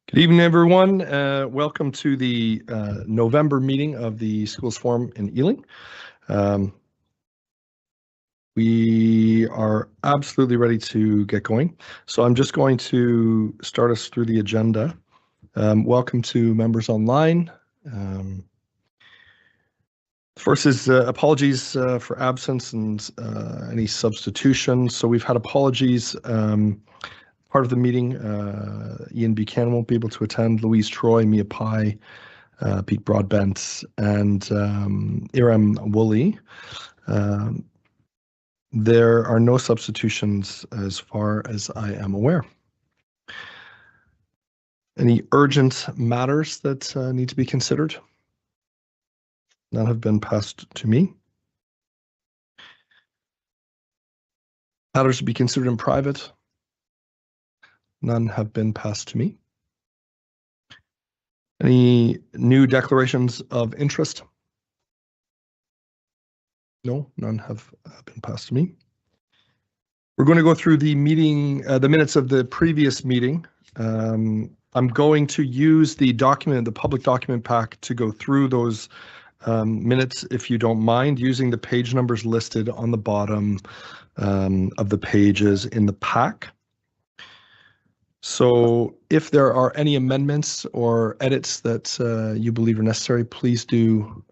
Good evening, everyone. Welcome to the November meeting of the Schools Forum in Ealing. We are absolutely ready to get going. So I'm just going to start us through the agenda. Welcome to members online. First is apologies for absence and any substitutions. So we've had apologies. Part of the meeting, Ian Buchanan won't be able to attend, Louise Troy, Mia Pai, Pete Broadbent, and Iram Woolley. There are no substitutions as far as I am aware. Any urgent matters that need to be considered? None have been passed to me. Matters to be considered in private? None have been passed to me. Any new declarations of interest? No, none have been passed to me. We're going to go through the meeting, the minutes of the previous meeting. I'm going to use the document, the public document pack, to go through those minutes, if you don't mind, using the page numbers listed on the bottom of the pages in the pack. So if there are any amendments or edits that you believe are necessary, please do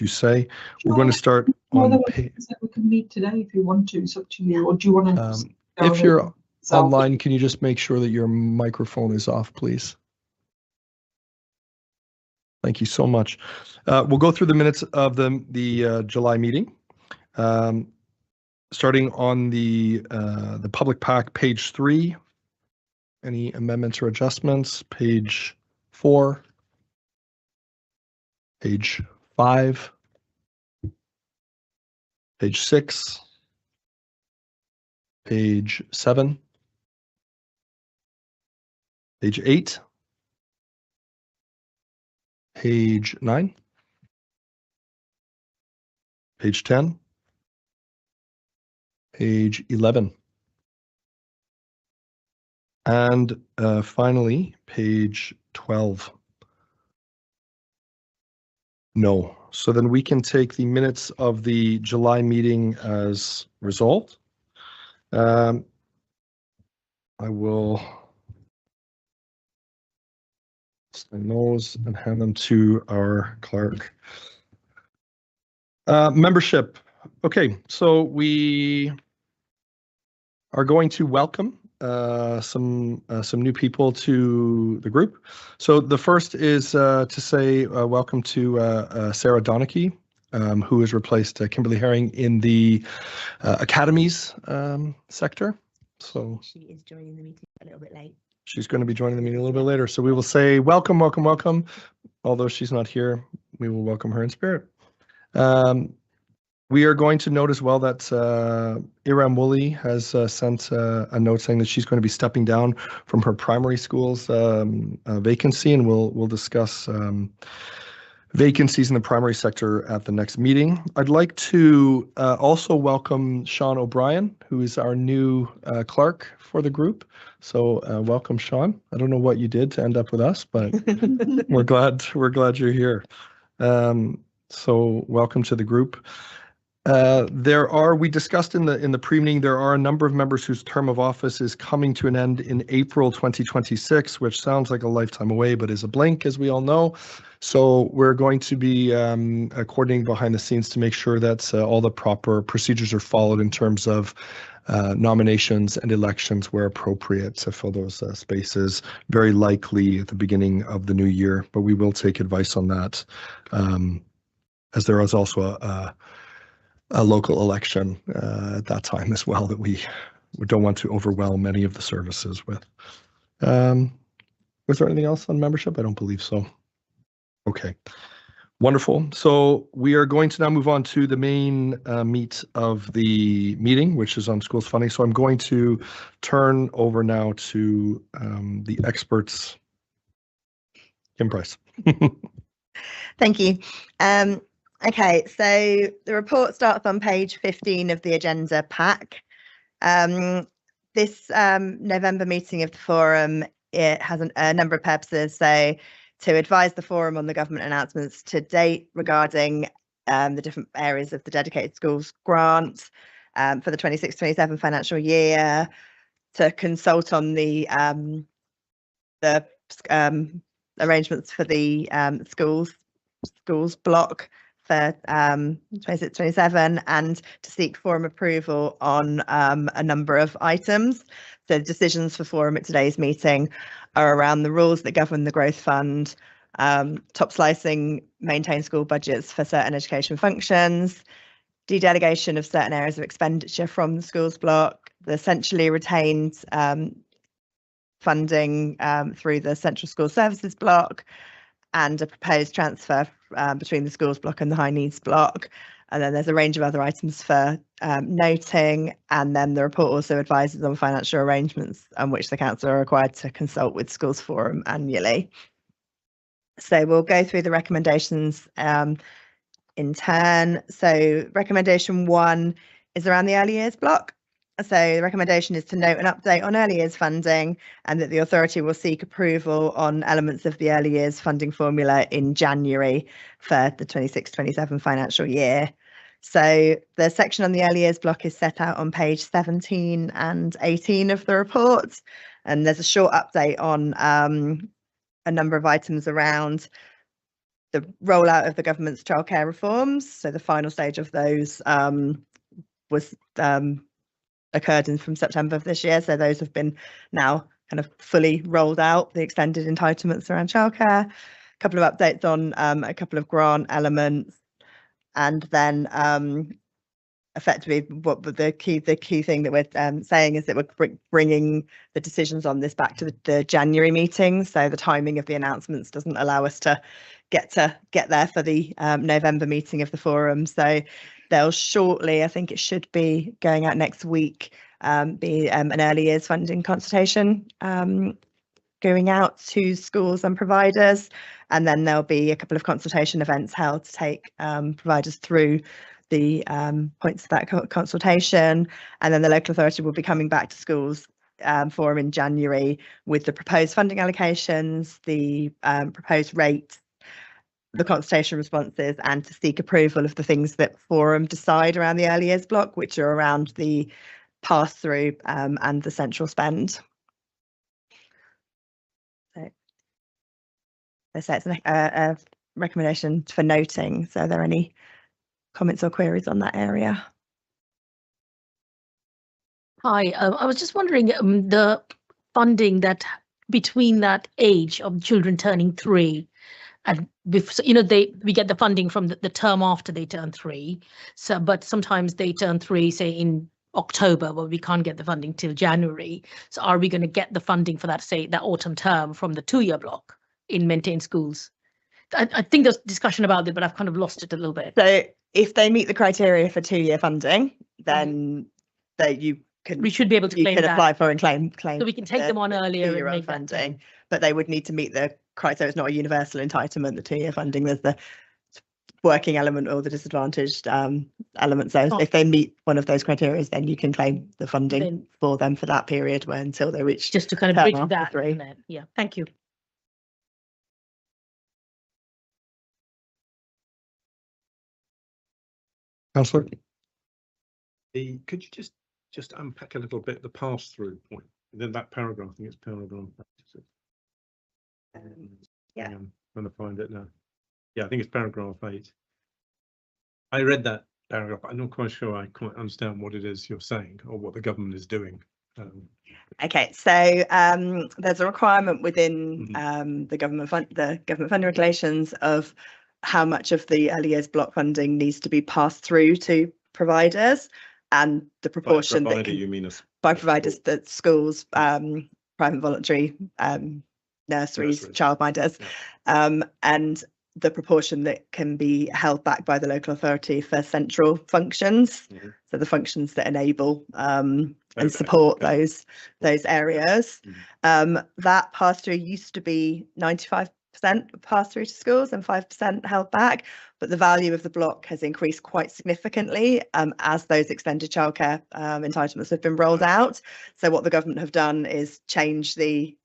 say. We're going to start on the page. We can meet today if you want to. It's up to you. Or do you want to? If you're online, can you just make sure that your microphone is off, please? Thank you so much. We'll go through the minutes of the July meeting. Starting on the public pack, page 3. Any amendments or adjustments? Page 4, page 5, page 6, page 7, page 8, page 9, page 10, page 11. And finally, page 12. No. So then we can take the minutes of the July meeting as resolved. I will sign those and hand them to our clerk. Membership. Okay, so we are going to welcome some new people to the group. So the first is to say welcome to Sarah Donachie, who has replaced Kimberly Herring in the academies sector. So she is joining the meeting a little bit late. She's going to be joining the meeting a little bit later. So we will say welcome, welcome, welcome. Although she's not here, we will welcome her in spirit. We are going to note as well that Iram Woolley has sent a note saying that she's going to be stepping down from her primary school's vacancy, and we'll discuss vacancies in the primary sector at the next meeting. I'd like to also welcome Sean O'Brien, who is our new clerk for the group. So welcome, Sean. I don't know what you did to end up with us, but we're glad you're here. So welcome to the group. We discussed in the pre-meeting, there are a number of members whose term of office is coming to an end in April 2026, which sounds like a lifetime away, but is a blink, as we all know. So we're going to be coordinating behind the scenes to make sure that all the proper procedures are followed in terms of nominations and elections where appropriate to fill those spaces, very likely at the beginning of the new year, but we will take advice on that, as there is also a local election at that time as well that we don't want to overwhelm any of the services with. Was there anything else on membership? I don't believe so. Okay, wonderful. So we are going to now move on to the main meat of the meeting, which is on schools funding. So I'm going to turn over now to the experts. Kim Price. Thank you. Okay, so the report starts on page 15 of the agenda pack. This November meeting of the forum it has a number of purposes. So to advise the forum on the government announcements to date regarding the different areas of the dedicated schools grant for the 26-27 financial year, to consult on the arrangements for the schools block for 26-27, and to seek forum approval on a number of items. So decisions for forum at today's meeting are around the rules that govern the growth fund, top slicing maintained school budgets for certain education functions, de-delegation of certain areas of expenditure from the schools block, the essentially retained funding through the central school services block, and a proposed transfer between the schools block and the high needs block. And then there's a range of other items for noting, and then the report also advises on financial arrangements on which the council are required to consult with schools forum annually. So we'll go through the recommendations in turn. So recommendation 1 is around the early years block. So the recommendation is to note an update on early years funding, and that the authority will seek approval on elements of the early years funding formula in January for the 26-27 financial year. So the section on the early years block is set out on page 17 and 18 of the report, and there's a short update on a number of items around the rollout of the government's childcare reforms. So the final stage of those was occurred from September of this year. So those have been now kind of fully rolled out, the extended entitlements around childcare, a couple of updates on a couple of grant elements, and then effectively what the key thing that we're saying is that we're bringing the decisions on this back to the January meeting. So the timing of the announcements doesn't allow us to get there for the November meeting of the forum. So they'll shortly, I think it should be going out next week, be an early years funding consultation going out to schools and providers, and then there'll be a couple of consultation events held to take providers through the points of that consultation, and then the local authority will be coming back to schools forum in January with the proposed funding allocations, the proposed rates, the consultation responses, and to seek approval of the things that forum decide around the early years block, which are around the pass-through and the central spend. So it's a recommendation for noting. So are there any comments or queries on that area? Hi, I was just wondering the funding that between that age of children turning 3 and we get the funding from the term after they turn 3. So, but sometimes they turn 3, say in October, but we can't get the funding till January. So are we going to get the funding for that, say, that autumn term from the 2-year block in maintained schools? I think there's discussion about it, but I've kind of lost it a little bit. So if they meet the criteria for 2-year funding, then we should be able to claim that. apply for and claim. So we can take them on earlier and make funding, but they would need to meet the criteria. It's not a universal entitlement, the 2-year funding. There's the working element or the disadvantaged element. So if they meet one of those criteria, then you can claim the funding for them for that period until they reach. Just to kind of bridge that. 3. Yeah, thank you. Councillor? Could you just unpack a little bit the pass-through point? Then that paragraph, I think it's paragraph. Yeah. I'm trying to find it now. Yeah, I think it's paragraph 8. I read that paragraph, but I'm not quite sure I quite understand what it is you're saying or what the government is doing. Okay, so there's a requirement within the government funding regulations of how much of the early years block funding needs to be passed through to providers, and the proportion by provider, you mean by providers, that schools, private voluntary nurseries, childminders, and the proportion that can be held back by the local authority for central functions, so the functions that enable and support those areas. That pass-through used to be 95% passed through to schools and 5% held back, but the value of the block has increased quite significantly as those extended childcare entitlements have been rolled out. So what the government have done is change the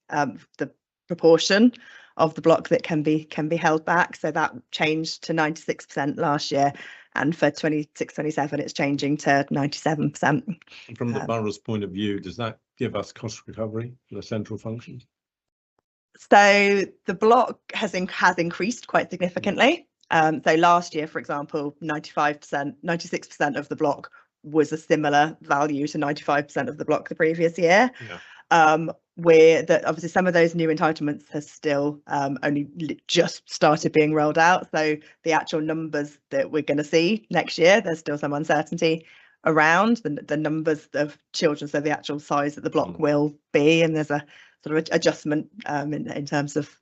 proportion of the block that can be held back. So that changed to 96% last year, and for 26-27 it's changing to 97%. From the borough's point of view, does that give us cost recovery for the central functions? So the block has increased quite significantly. So last year, for example, 96% of the block was a similar value to 95% of the block the previous year. Yeah. Where that obviously some of those new entitlements has still only just started being rolled out. So the actual numbers that we're going to see next year, there's still some uncertainty around the numbers of children. So the actual size that the block will be, and there's a sort of adjustment in terms of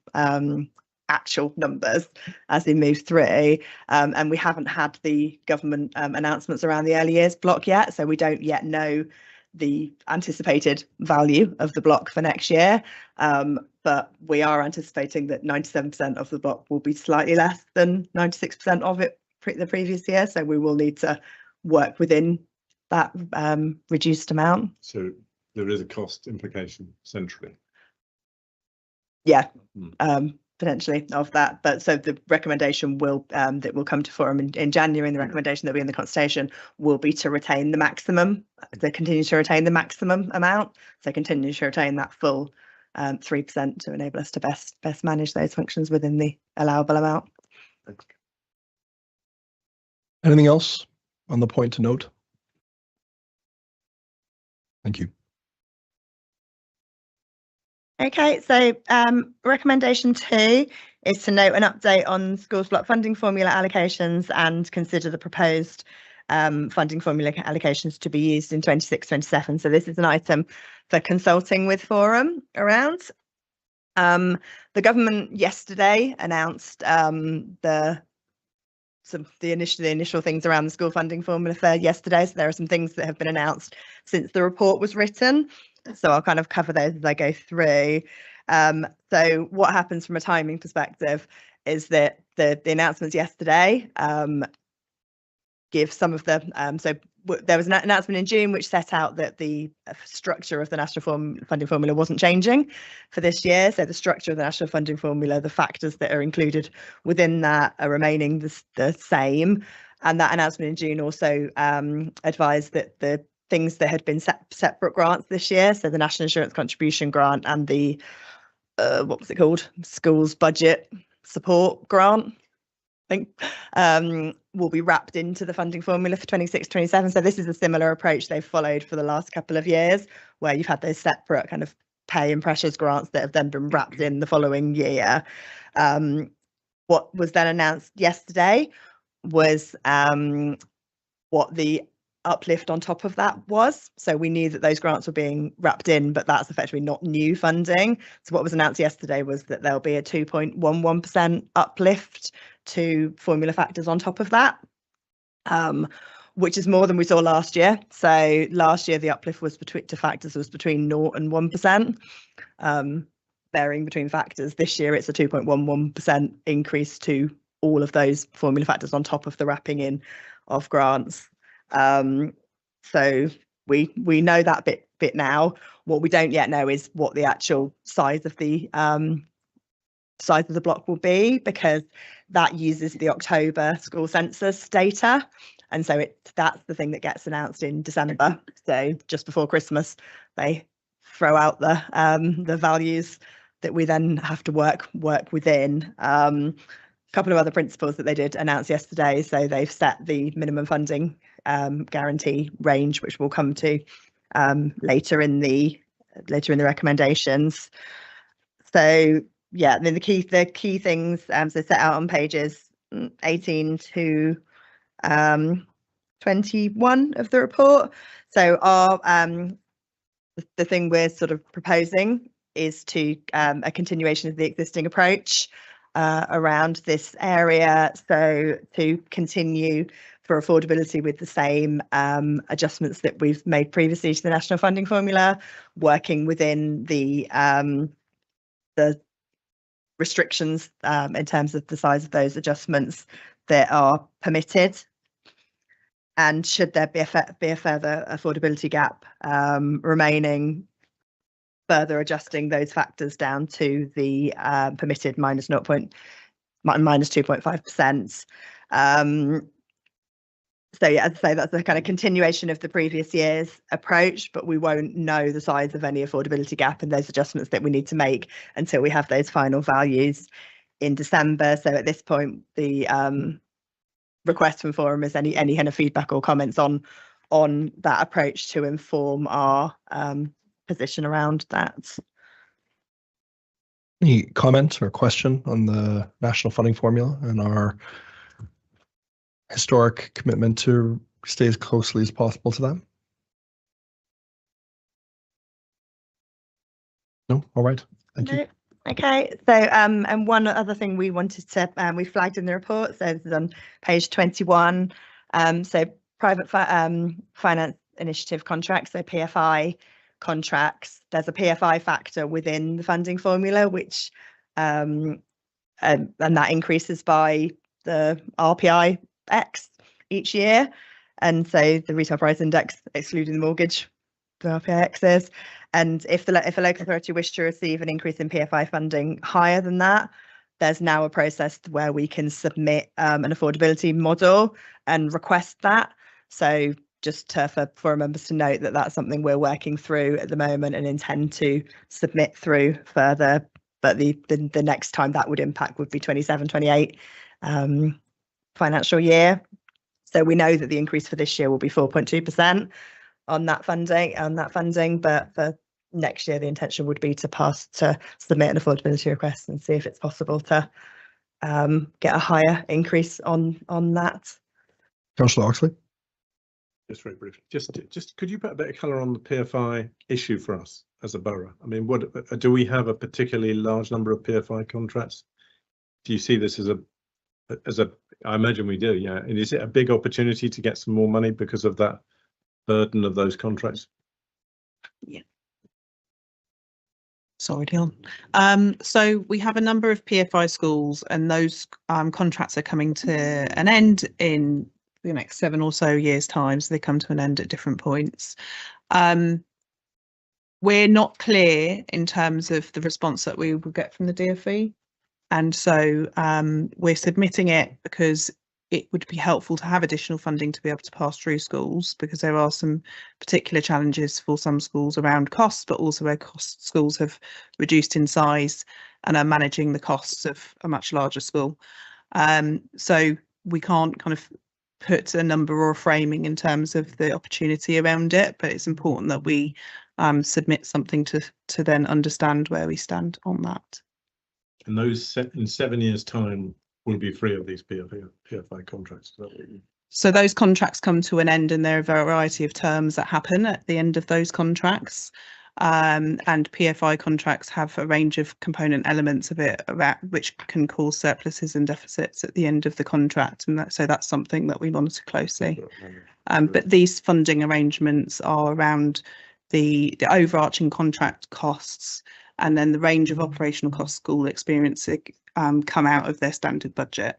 actual numbers as we move through. And we haven't had the government announcements around the early years block yet, so we don't yet know the anticipated value of the block for next year, but we are anticipating that 97% of the block will be slightly less than 96% of it the previous year, so we will need to work within that reduced amount. So there is a cost implication centrally. Yeah, potentially of that, but so the recommendation will that will come to forum in January, and the recommendation that will be in the consultation will be to retain the maximum, to continue to retain the maximum amount, so continue to retain that full 3% to enable us to best manage those functions within the allowable amount. Anything else on the point to note? Thank you. Okay, so recommendation 2 is to note an update on schools block funding formula allocations and consider the proposed funding formula allocations to be used in 26-27. So this is an item for consulting with forum around. The government yesterday announced the initial things around the school funding formula for yesterday. So there are some things that have been announced since the report was written. So I'll kind of cover those as I go through. So what happens from a timing perspective is that the announcements yesterday give some of the there was an announcement in June which set out that the structure of the national funding formula wasn't changing for this year. So the structure of the national funding formula, the factors that are included within that are remaining the same. And that announcement in June also advised that the things that had been separate grants this year, so the National Insurance Contribution Grant and the what was it called, Schools Budget Support Grant, I think, will be wrapped into the funding formula for 26-27. So this is a similar approach they've followed for the last couple of years, where you've had those separate kind of pay and pressures grants that have then been wrapped in the following year. What was then announced yesterday was what the uplift on top of that was. So we knew that those grants were being wrapped in, but that's effectively not new funding. So what was announced yesterday was that there'll be a 2.11% uplift to formula factors on top of that, which is more than we saw last year. So last year the uplift was to factors was between 0 and 1%, varying between factors. This year it's a 2.11% increase to all of those formula factors on top of the wrapping in of grants. So we know that bit now. What we don't yet know is what the actual size of the block will be, because that uses the October school census data, and so that's the thing that gets announced in December. So just before Christmas they throw out the values that we then have to work within. A couple of other principles that they did announce yesterday. So they've set the minimum funding guarantee range, which we'll come to later in the recommendations. So yeah, then the key things so set out on pages 18 to 21 of the report. So our the thing we're sort of proposing is to a continuation of the existing approach around this area, so to continue for affordability with the same adjustments that we've made previously to the national funding formula, working within the restrictions in terms of the size of those adjustments that are permitted. And should there be a further affordability gap remaining, further adjusting those factors down to the permitted minus 2.5%. So yeah, as I say, that's a kind of continuation of the previous year's approach, but we won't know the size of any affordability gap and those adjustments that we need to make until we have those final values in December. So at this point, the request from Forum is any kind of feedback or comments on that approach to inform our position around that. Any comment or question on the national funding formula and our historic commitment to stay as closely as possible to that? No? All right. Thank you. Okay, so and one other thing we wanted to we flagged in the report, so this is on page 21, so private finance initiative contracts, so PFI contracts. There's a PFI factor within the funding formula, which and that increases by the RPI X each year, and so the retail price index excluding the mortgage, the RPI X is. And if a local authority wished to receive an increase in PFI funding higher than that, there's now a process where we can submit an affordability model and request that. So just for members to note that that's something we're working through at the moment and intend to submit through further. But the next time that would impact would be 27-28 financial year. So we know that the increase for this year will be 4.2%. on that funding, but for next year the intention would be to submit an affordability request and see if it's possible to get a higher increase on that. Councillor Oxley. Just very briefly, just could you put a bit of colour on the PFI issue for us as a borough? I mean, what do we have a particularly large number of PFI contracts? Do you see this as a I imagine we do, yeah. And is it a big opportunity to get some more money because of that burden of those contracts? Yeah. Sorry, Dion. So we have a number of PFI schools, and those contracts are coming to an end in the next 7 or so years' time. So they come to an end at different points. We're not clear in terms of the response that we will get from the DfE, and so we're submitting it because it would be helpful to have additional funding to be able to pass through schools, because there are some particular challenges for some schools around costs, but also where schools have reduced in size and are managing the costs of a much larger school. So we can't kind of put a number or a framing in terms of the opportunity around it, but it's important that we submit something to then understand where we stand on that. And those in 7 years' time will be free of these PFI contracts. So those contracts come to an end, and there are a variety of terms that happen at the end of those contracts. And PFI contracts have a range of component elements of it which can cause surpluses and deficits at the end of the contract. And so that's something that we monitor closely. But these funding arrangements are around the overarching contract costs, and then the range of operational costs school experience come out of their standard budget.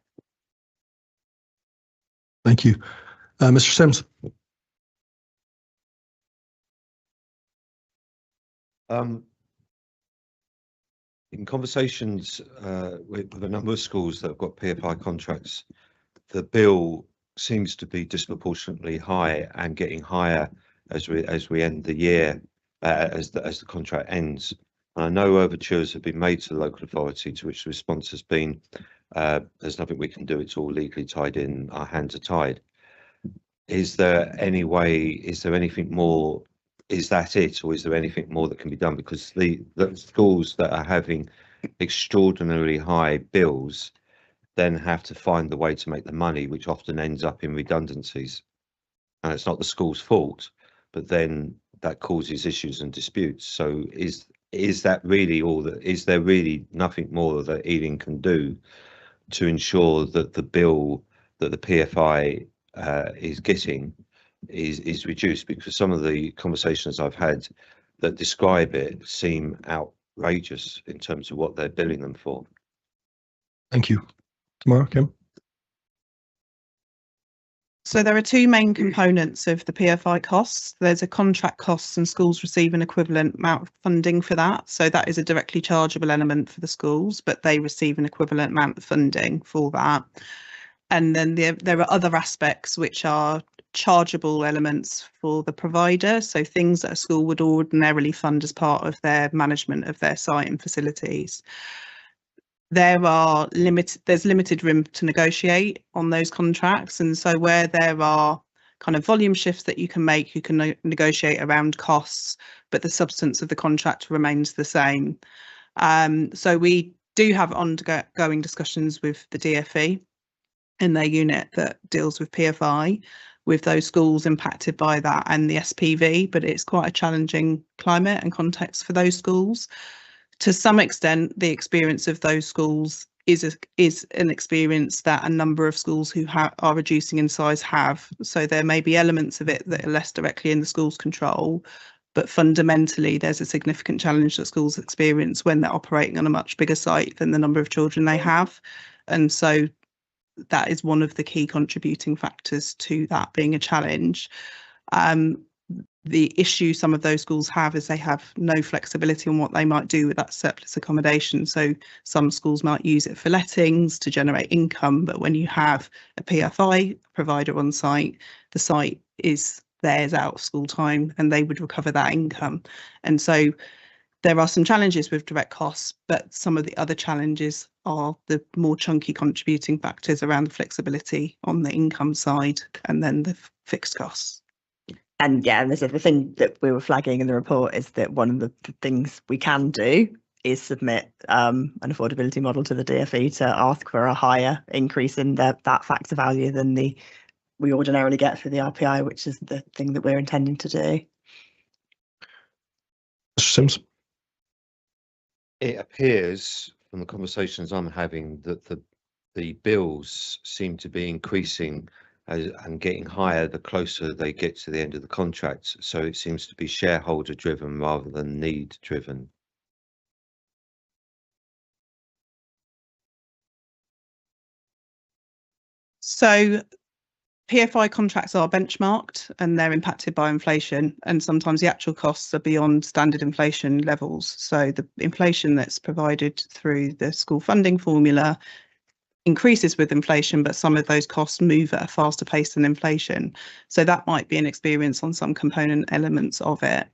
Thank you. Mr. Sims. In conversations with a number of schools that have got PFI contracts, the bill seems to be disproportionately high and getting higher as we end the year, as the contract ends. And I know overtures have been made to the local authority, to which the response has been, there's nothing we can do, it's all legally tied in, our hands are tied. Is there any way, is there anything more, is that it, or is there anything more that can be done? Because the schools that are having extraordinarily high bills then have to find the way to make the money, which often ends up in redundancies. And it's not the school's fault, but then that causes issues and disputes. So is that really all that, is there really nothing more that Ealing can do to ensure that the bill that the PFI is getting is reduced? Because some of the conversations I've had that describe it seem outrageous in terms of what they're billing them for. Thank you. Tomorrow, Kim? So there are two main components of the PFI costs. There's a contract costs, and schools receive an equivalent amount of funding for that. So that is a directly chargeable element for the schools, but they receive an equivalent amount of funding for that. And then there are other aspects which are chargeable elements for the provider. So things that a school would ordinarily fund as part of their management of their site and facilities. There's limited room to negotiate on those contracts, and so where there are kind of volume shifts that you can make, you can negotiate around costs, but the substance of the contract remains the same. So we do have ongoing discussions with the DfE in their unit that deals with PFI, with those schools impacted by that, and the SPV, but it's quite a challenging climate and context for those schools. To some extent, the experience of those schools is an experience that a number of schools who are reducing in size have. So there may be elements of it that are less directly in the school's control, but fundamentally there's a significant challenge that schools experience when they're operating on a much bigger site than the number of children they have. And so that is one of the key contributing factors to that being a challenge. The issue some of those schools have is they have no flexibility on what they might do with that surplus accommodation. So some schools might use it for lettings to generate income, but when you have a PFI provider on site, the site is theirs out of school time and they would recover that income. And so there are some challenges with direct costs, but some of the other challenges are the more chunky contributing factors around the flexibility on the income side and then the fixed costs. And yeah, and there's the thing that we were flagging in the report is that one of the things we can do is submit an affordability model to the DfE to ask for a higher increase in that factor value than we ordinarily get through the RPI, which is the thing that we're intending to do. Mr. Sims? It appears from the conversations I'm having that the bills seem to be increasing and getting higher the closer they get to the end of the contract. So it seems to be shareholder driven rather than need driven. So PFI contracts are benchmarked and they're impacted by inflation, and sometimes the actual costs are beyond standard inflation levels. So the inflation that's provided through the school funding formula increases with inflation, but some of those costs move at a faster pace than inflation. So that might be an experience on some component elements of it.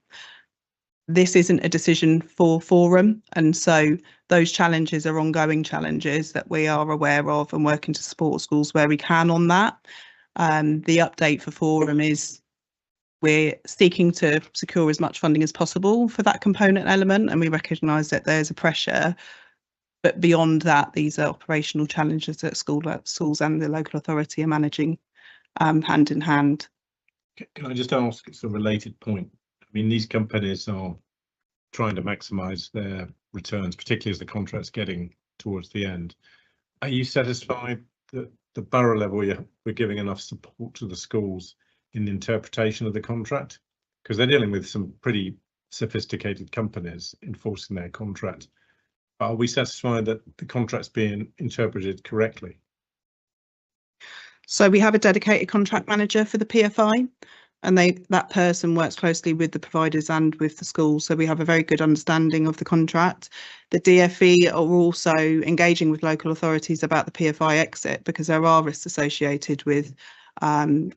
This isn't a decision for Forum, and so those challenges are ongoing challenges that we are aware of and working to support schools where we can on that. The update for Forum is we're seeking to secure as much funding as possible for that component element, and we recognise that there's a pressure. But beyond that, these are operational challenges that schools and the local authority are managing hand in hand. Can I just ask, it's a related point. I mean, these companies are trying to maximise their returns, particularly as the contract's getting towards the end. Are you satisfied that the borough level we're giving enough support to the schools in the interpretation of the contract? Because they're dealing with some pretty sophisticated companies enforcing their contract. Are we satisfied that the contract's being interpreted correctly? So we have a dedicated contract manager for the PFI, and that person works closely with the providers and with the schools. So we have a very good understanding of the contract. The DfE are also engaging with local authorities about the PFI exit because there are risks associated with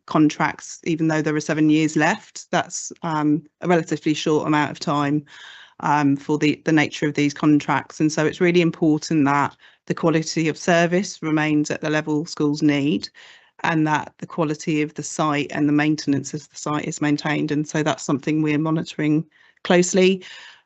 contracts, even though there are 7 years left. That's a relatively short amount of time for the nature of these contracts. And so it's really important that the quality of service remains at the level schools need, and that the quality of the site and the maintenance of the site is maintained. And so that's something we're monitoring closely.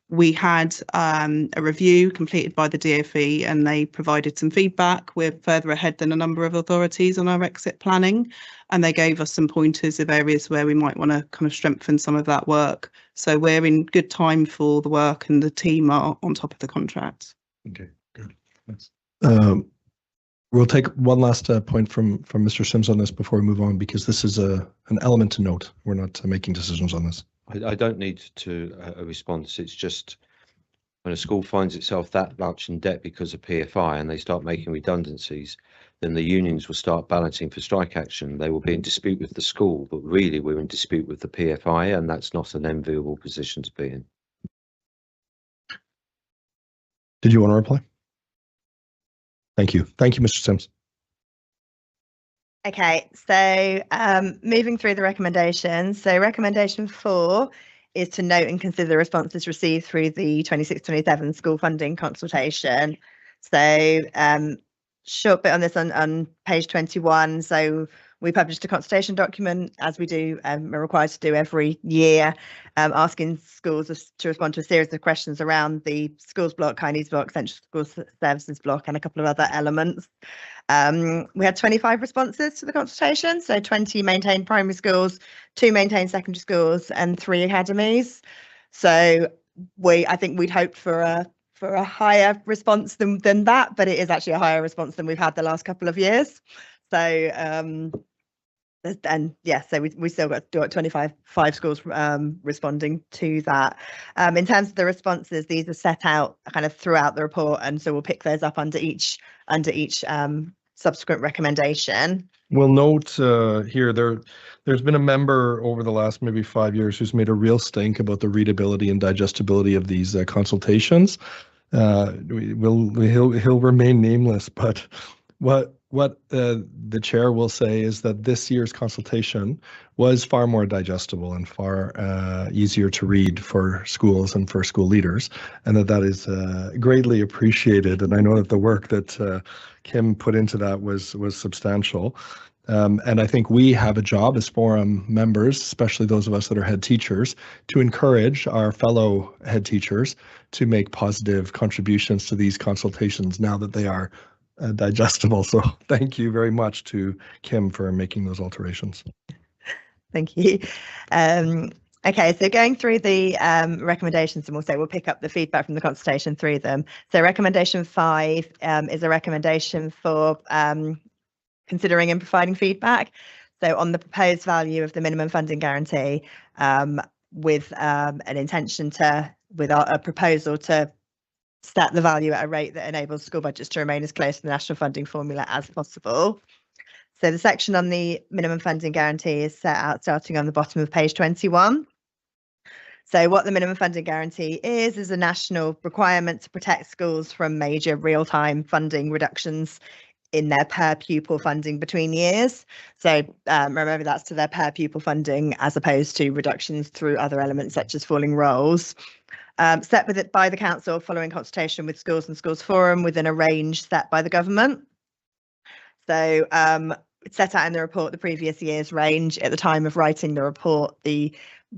We had a review completed by the DfE and they provided some feedback. We're further ahead than a number of authorities on our exit planning, and they gave us some pointers of areas where we might want to kind of strengthen some of that work. So we're in good time for the work and the team are on top of the contract. Okay, good. Thanks. We'll take one last point from Mr. Sims on this before we move on, because this is an element to note. We're not making decisions on this. I don't need to a response. It's just when a school finds itself that much in debt because of PFI and they start making redundancies, then the unions will start balancing for strike action. They will be in dispute with the school, but really we're in dispute with the PFI, and that's not an enviable position to be in. Did you want to reply? Thank you. Thank you, Mr. Sims. Okay, so moving through the recommendations. So recommendation 4 is to note and consider the responses received through the 26-27 school funding consultation. So short bit on this on page 21. So we published a consultation document, as we do, are required to do every year, asking schools to respond to a series of questions around the schools block, high needs block, central school services block, and a couple of other elements. We had 25 responses to the consultation, so 20 maintained primary schools, 2 maintained secondary schools, and 3 academies. So I think we'd hoped for a higher response than that, but it is actually a higher response than we've had the last couple of years. So and yeah, so we still got 25 schools responding to that. In terms of the responses, these are set out kind of throughout the report, and so we'll pick those up under each subsequent recommendation. We'll note here there's been a member over the last maybe 5 years who's made a real stink about the readability and digestibility of these consultations. He'll remain nameless, but what the chair will say is that this year's consultation was far more digestible and far easier to read for schools and for school leaders, and that is greatly appreciated. And I know that the work that Kim put into that was substantial. And I think we have a job as forum members, especially those of us that are head teachers, to encourage our fellow head teachers to make positive contributions to these consultations now that they are digestible. So thank you very much to Kim for making those alterations. Thank you. Okay, so going through the recommendations, and we'll pick up the feedback from the consultation through them. So recommendation 5 is a recommendation for considering and providing feedback. So on the proposed value of the minimum funding guarantee, with an intention with a proposal to set the value at a rate that enables school budgets to remain as close to the national funding formula as possible. So the section on the minimum funding guarantee is set out starting on the bottom of page 21. So what the minimum funding guarantee is a national requirement to protect schools from major real-time funding reductions in their per pupil funding between years. So remember, that's to their per pupil funding as opposed to reductions through other elements such as falling roles. Set with it by the council following consultation with schools and schools forum within a range set by the government. So it's set out in the report the previous year's range. At the time of writing the report, the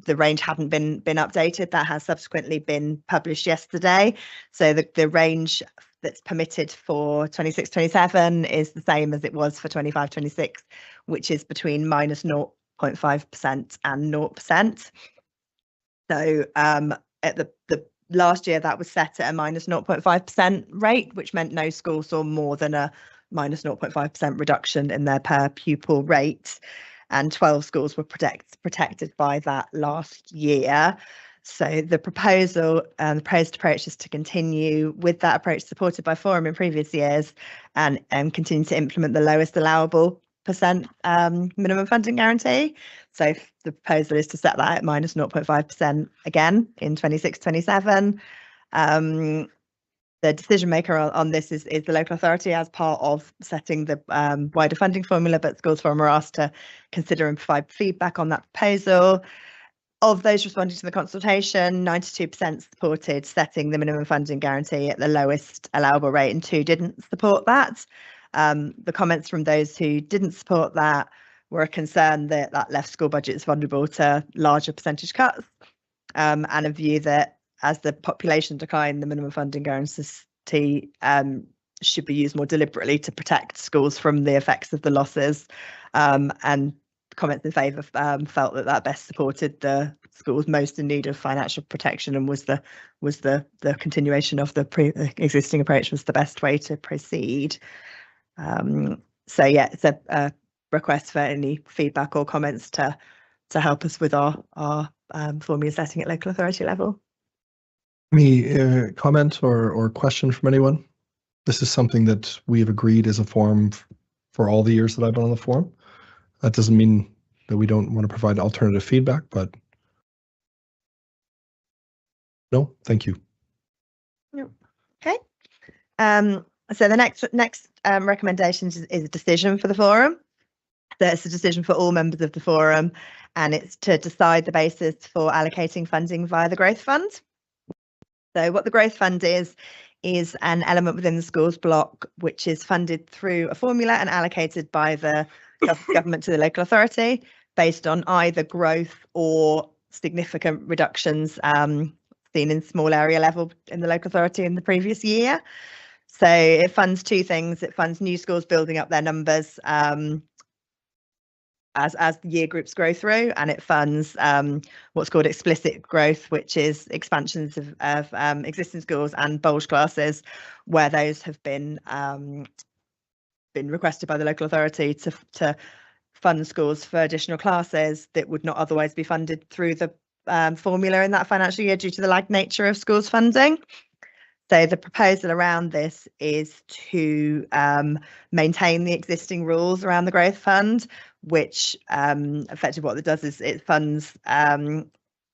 range hadn't been updated. That has subsequently been published yesterday. So the range that's permitted for 26-27 is the same as it was for 25-26, which is between minus 0.5% and 0%. So at the last year, that was set at a minus 0.5% rate, which meant no school saw more than a minus 0.5% reduction in their per pupil rate, and 12 schools were protected by that last year. So the proposed approach is to continue with that approach supported by Forum in previous years, and continue to implement the lowest allowable percent minimum funding guarantee. So the proposal is to set that at minus 0.5% again in 26-27. The decision maker on this is the local authority as part of setting the wider funding formula, but schools forum are asked to consider and provide feedback on that proposal. Of those responding to the consultation, 92% supported setting the minimum funding guarantee at the lowest allowable rate, and 2 didn't support that. The comments from those who didn't support that were a concern that left school budgets vulnerable to larger percentage cuts, and a view that as the population declined, the minimum funding guarantee should be used more deliberately to protect schools from the effects of the losses. And comments in favour felt that best supported the schools most in need of financial protection, and was the continuation of the existing approach was the best way to proceed. So yeah, it's a request for any feedback or comments to help us with our formula setting at local authority level. Any comment or question from anyone? This is something that we have agreed is a forum for all the years that I've been on the forum. That doesn't mean that we don't want to provide alternative feedback, but no, thank you. Okay. So the next recommendations is a decision for the forum. So it's a decision for all members of the forum, and it's to decide the basis for allocating funding via the Growth Fund. So what the Growth Fund is an element within the schools block, which is funded through a formula and allocated by the government to the local authority based on either growth or significant reductions seen in small area level in the local authority in the previous year. So it funds two things. It funds new schools building up their numbers as the year groups grow through, and it funds what's called explicit growth, which is expansions of existing schools and bulge classes where those have been requested by the local authority to fund schools for additional classes that would not otherwise be funded through the formula in that financial year due to the lagged nature of schools funding. So the proposal around this is to maintain the existing rules around the Growth Fund, which effectively what it does is it funds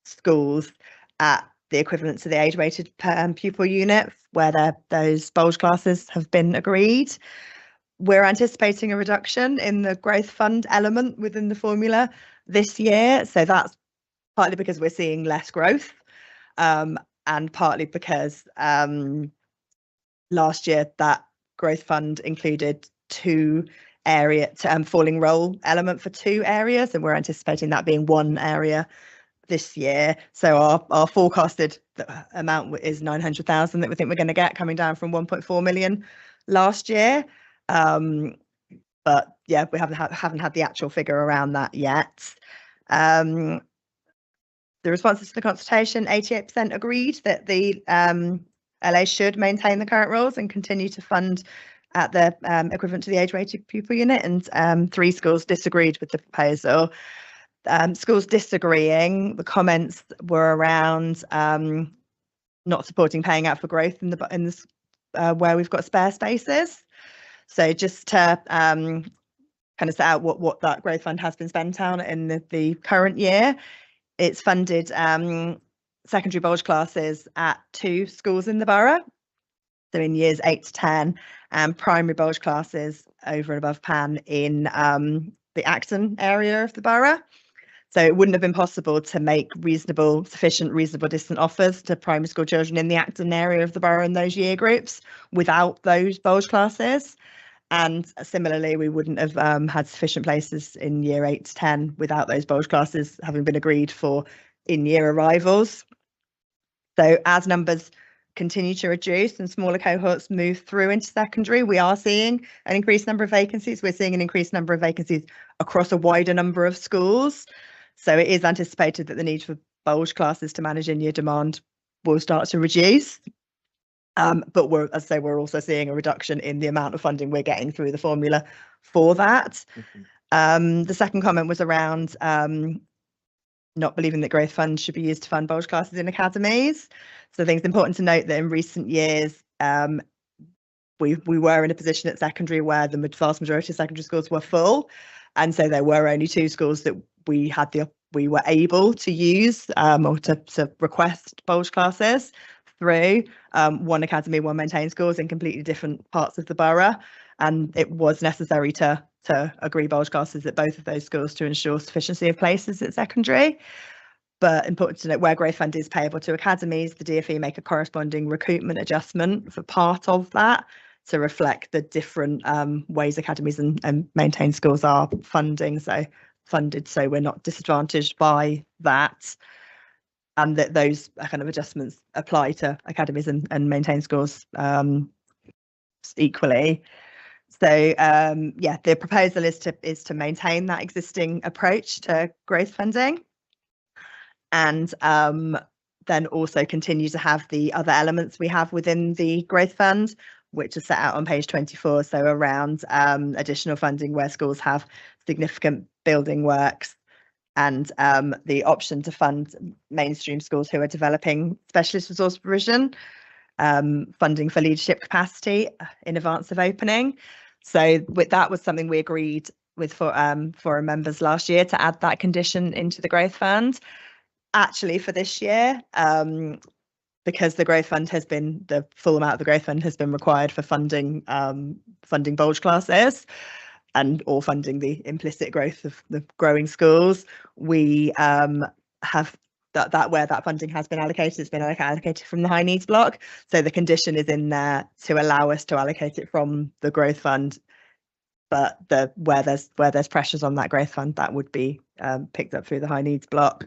schools at the equivalent to the age-weighted pupil unit where those bulge classes have been agreed. We're anticipating a reduction in the Growth Fund element within the formula this year. So that's partly because we're seeing less growth. And partly because last year that Growth Fund included falling roll element for 2 areas, and we're anticipating that being 1 area this year. So our forecasted amount is 900,000 that we think we're going to get, coming down from 1.4 million last year. But yeah, we haven't had the actual figure around that yet. The responses to the consultation, 88% agreed that the LA should maintain the current rules and continue to fund at the equivalent to the age-weighted pupil unit, and 3 schools disagreed with the proposal. Schools disagreeing, the comments were around not supporting paying out for growth in the where we've got spare spaces. So just to kind of set out what that Growth Fund has been spent on in the current year. It's funded secondary bulge classes at 2 schools in the borough, so in years 8 to 10, and primary bulge classes over and above PAN in the Acton area of the borough. So it wouldn't have been possible to make sufficient reasonable distant offers to primary school children in the Acton area of the borough in those year groups without those bulge classes. And similarly, we wouldn't have had sufficient places in year 8 to 10 without those bulge classes having been agreed for in-year arrivals. So as numbers continue to reduce and smaller cohorts move through into secondary, we are seeing an increased number of vacancies. We're seeing an increased number of vacancies across a wider number of schools. So it is anticipated that the need for bulge classes to manage in-year demand will start to reduce. But we're also seeing a reduction in the amount of funding we're getting through the formula for that. The second comment was around not believing that Growth Fund should be used to fund bulge classes in academies. So I think it's important to note that in recent years, we were in a position at secondary where the vast majority of secondary schools were full. And so there were only 2 schools that we were able to use or to request bulge classes through, 1 academy, 1 maintained schools in completely different parts of the borough, and it was necessary to agree bulge classes at both of those schools to ensure sufficiency of places at secondary. But important to note, where Growth Fund is payable to academies, the DfE make a corresponding recoupment adjustment for part of that to reflect the different ways academies and maintained schools are funded, so we're not disadvantaged by that. And that those kind of adjustments apply to academies and maintained schools equally. So yeah, the proposal is to maintain that existing approach to growth funding, and then also continue to have the other elements we have within the growth fund, which are set out on page 24. So around additional funding where schools have significant building works and the option to fund mainstream schools who are developing specialist resource provision, funding for leadership capacity in advance of opening. So that was something we agreed with forum members last year, to add that condition into the growth fund. Actually, for this year, because the growth fund has been, the full amount of the growth fund has been required for funding bulge classes or funding the implicit growth of the growing schools, we have that where that funding has been allocated, it's been allocated from the high needs block. So the condition is in there to allow us to allocate it from the growth fund, but where there's pressures on that growth fund, that would be picked up through the high needs block.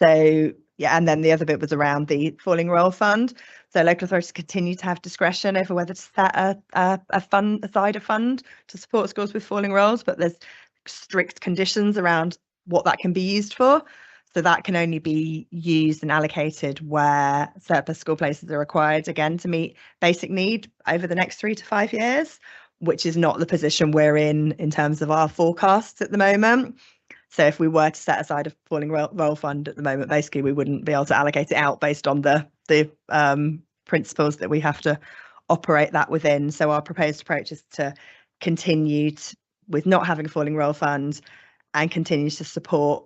So yeah, and then the other bit was around the falling role fund. So local authorities continue to have discretion over whether to set a fund to support schools with falling roles, but there's strict conditions around what that can be used for. So that can only be used and allocated where surplus school places are required, again, to meet basic need over the next 3 to 5 years, which is not the position we're in terms of our forecasts at the moment. So if we were to set aside a falling role fund at the moment, basically we wouldn't be able to allocate it out based on the principles that we have to operate that within. So our proposed approach is to continue with not having a falling role fund and continue to support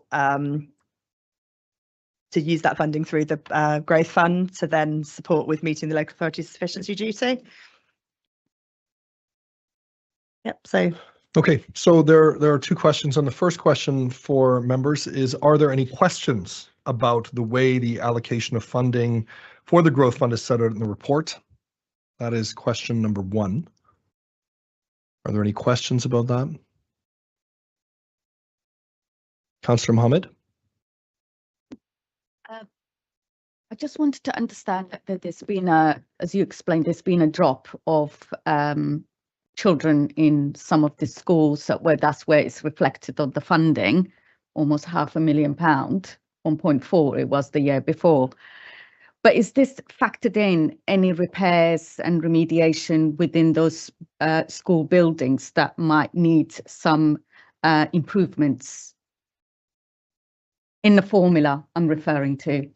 to use that funding through the growth fund to then support with meeting the local authority's sufficiency duty. Yep. So. Okay, so there are 2 questions. And the first question for members is, are there any questions about the way the allocation of funding for the growth fund is set out in the report? That is question number 1. Are there any questions about that? Councillor Mohammed? I just wanted to understand that there's been as you explained, there's been a drop of children in some of the schools that's where it's reflected on the funding, almost £500,000, 1.4 it was the year before. But is this factored in any repairs and remediation within those school buildings that might need some improvements in the formula I'm referring to?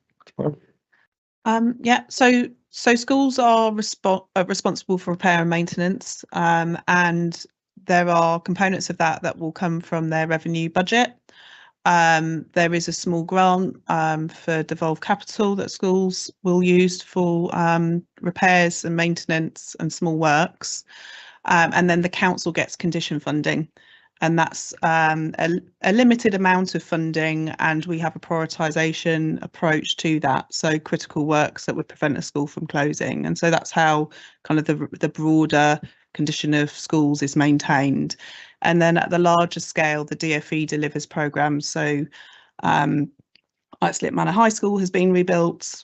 Yeah, so schools are responsible for repair and maintenance, and there are components of that will come from their revenue budget. There is a small grant for devolved capital that schools will use for repairs and maintenance and small works, and then the council gets condition funding. And that's a limited amount of funding, and we have a prioritisation approach to that. So critical works that would prevent a school from closing. And so that's how kind of the broader condition of schools is maintained. And then at the larger scale, the DfE delivers programmes. So Islip Manor High School has been rebuilt,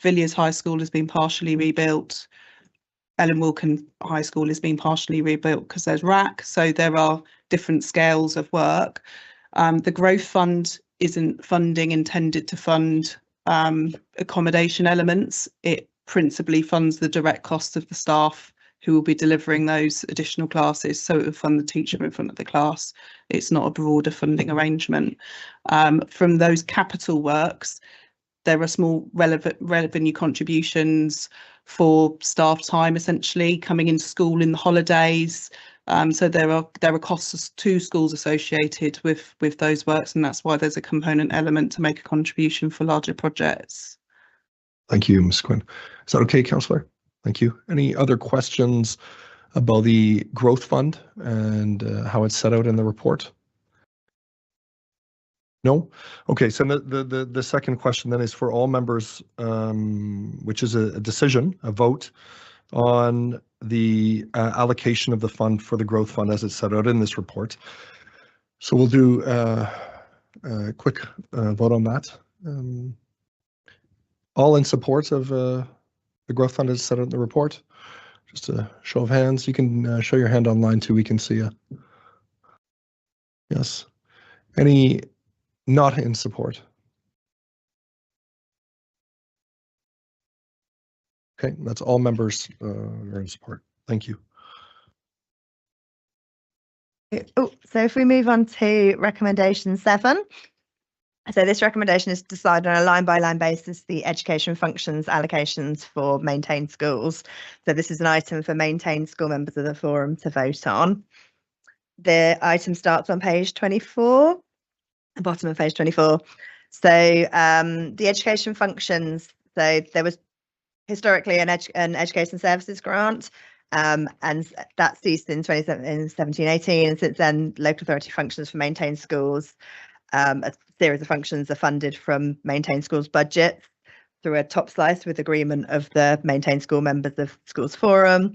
Villiers High School has been partially rebuilt, Ellen Wilkin High School has been partially rebuilt because there's RAC. So there are different scales of work. The growth fund isn't funding intended to fund accommodation elements. It principally funds the direct cost of the staff who will be delivering those additional classes. So it will fund the teacher in front of the class. It's not a broader funding arrangement. From those capital works, there are small revenue contributions for staff time, essentially coming into school in the holidays. So there are costs to schools associated with those works, and that's why there's a component element to make a contribution for larger projects. Thank you, Ms. Quinn. Is that okay, Councillor? Thank you. Any other questions about the growth fund and how it's set out in the report? No? Okay, so the second question then is for all members, which is a decision, a vote on the allocation of the fund for the growth fund as it's set out in this report. So we'll do a quick vote on that. All in support of the growth fund as set out in the report? Just a show of hands. You can show your hand online too, we can see you. Yes. Any not in support? Okay, that's all members are in support. Thank you. So if we move on to recommendation 7. So this recommendation is to decide on a line-by-line basis the education functions allocations for maintained schools. So this is an item for maintained school members of the forum to vote on. The item starts on page 24, the bottom of page 24. So the education functions, so there was historically an education services grant, and that ceased in 2017-18, and since then local authority functions for maintained schools, a series of functions are funded from maintained schools budgets through a top slice with agreement of the maintained school members of schools forum,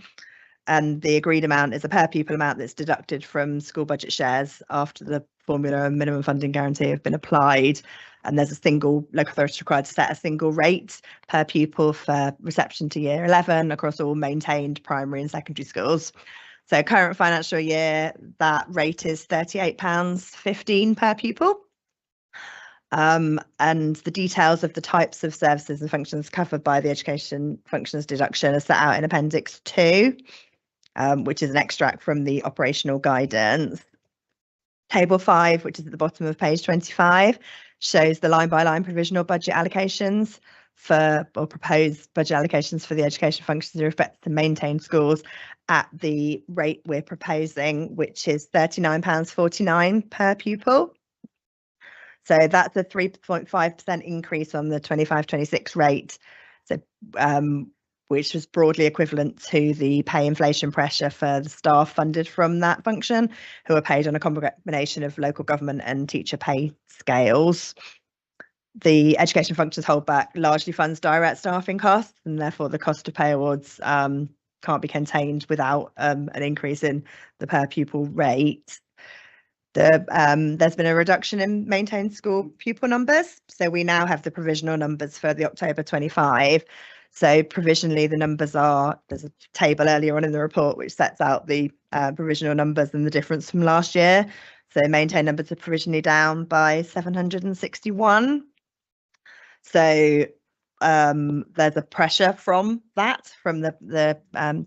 and the agreed amount is a per pupil amount that's deducted from school budget shares after the formula and minimum funding guarantee have been applied. And there's a single local authority required to set a single rate per pupil for reception to year 11 across all maintained primary and secondary schools. So current financial year, that rate is £38.15 per pupil. And the details of the types of services and functions covered by the education functions deduction are set out in Appendix 2, which is an extract from the operational guidance. Table 5, which is at the bottom of page 25, shows the line-by-line provisional budget allocations for, or proposed budget allocations for the education functions in respect to maintained schools at the rate we're proposing, which is £39.49 per pupil. So that's a 3.5% increase on the 25-26 rate, so which was broadly equivalent to the pay inflation pressure for the staff funded from that function, who are paid on a combination of local government and teacher pay scales. The education functions holdback largely funds direct staffing costs, and therefore the cost of pay awards can't be contained without an increase in the per pupil rate. There's been a reduction in maintained school pupil numbers, so we now have the provisional numbers for the October 25. So provisionally the numbers are, there's a table earlier on in the report which sets out the provisional numbers and the difference from last year. So maintained numbers are provisionally down by 761. So there's a pressure from that, from the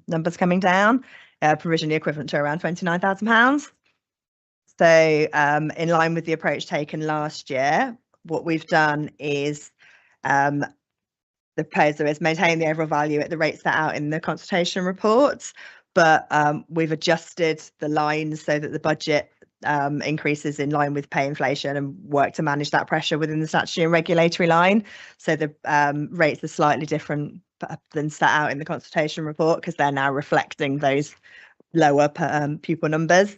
numbers coming down, provisionally equivalent to around £29,000. So in line with the approach taken last year, what we've done is the proposal is maintain the overall value at the rate set out in the consultation reports, but we've adjusted the lines so that the budget increases in line with pay inflation and work to manage that pressure within the statutory and regulatory line. So the rates are slightly different than set out in the consultation report because they're now reflecting those lower pupil numbers.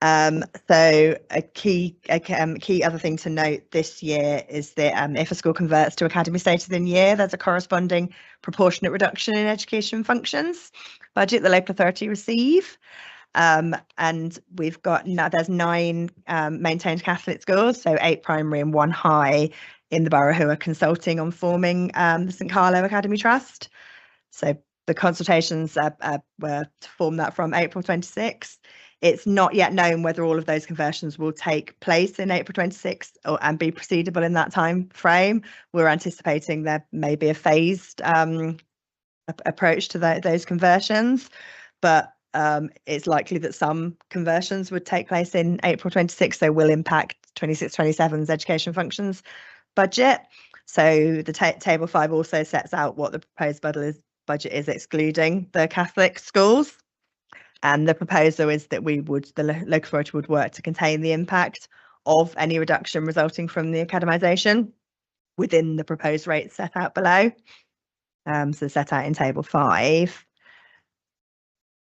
So a key other thing to note this year is that if a school converts to academy status in year, there's a corresponding proportionate reduction in education functions budget the local authority receive. And we've got now there's 9 maintained Catholic schools, so 8 primary and 1 high in the borough who are consulting on forming the St Carlo Academy Trust. So the consultations were to form that from April 26. It's not yet known whether all of those conversions will take place in April 26 and be proceedable in that time frame. We're anticipating there may be a phased approach to those conversions, but it's likely that some conversions would take place in April 26, so will impact 26-27's education functions budget. So the table 5 also sets out what the proposed budget is excluding the Catholic schools. And the proposal is that the local authority would work to contain the impact of any reduction resulting from the academisation within the proposed rates set out below. So set out in table 5.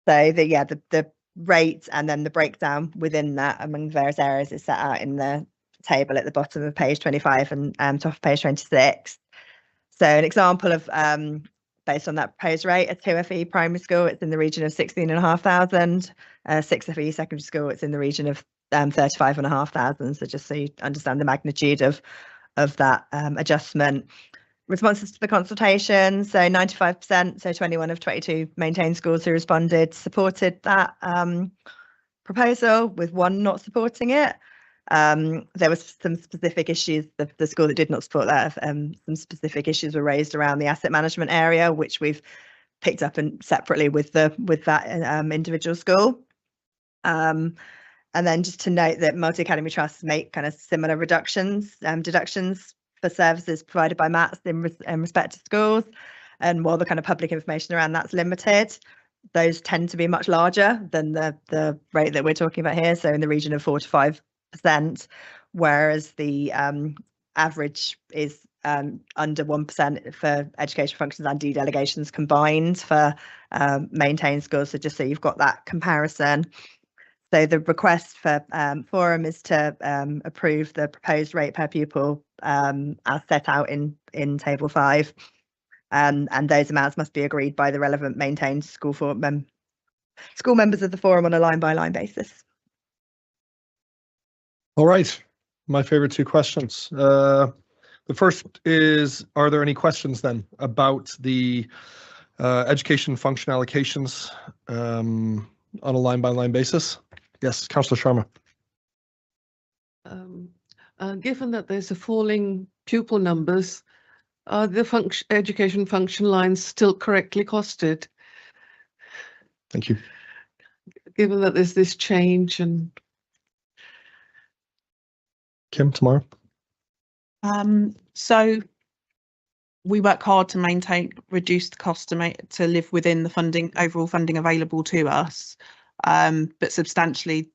So the rate and then the breakdown within that among various areas is set out in the table at the bottom of page 25 and top of page 26. So an example of based on that proposed rate, a 2 FE primary school, it's in the region of 16,500. 6 FE secondary school, it's in the region of 35,500. So just so you understand the magnitude of that adjustment. Responses to the consultation, so 95%, so 21 of 22 maintained schools who responded supported that proposal, with 1 not supporting it. There was some specific issues, the school that did not support that, some specific issues were raised around the asset management area, which we've picked up separately with that individual school. And then just to note that multi-academy trusts make kind of similar deductions for services provided by MATs in respect to schools. And while the kind of public information around that's limited, those tend to be much larger than the rate that we're talking about here. So in the region of 4 to 5%, whereas the average is under 1% for education functions and delegations combined for maintained schools. So just so you've got that comparison. So the request for Forum is to approve the proposed rate per pupil as set out in Table 5. And those amounts must be agreed by the relevant maintained school members of the Forum on a line-by-line basis. All right, my favorite two questions. The first is, are there any questions then about the education function allocations on a line-by-line basis? Yes, Councillor Sharma. Given that there's a falling pupil numbers, are the education function lines still correctly costed? Thank you. Given that there's this change and... Kim, tomorrow. So we work hard to reduce the cost to live within the overall funding available to us, but substantially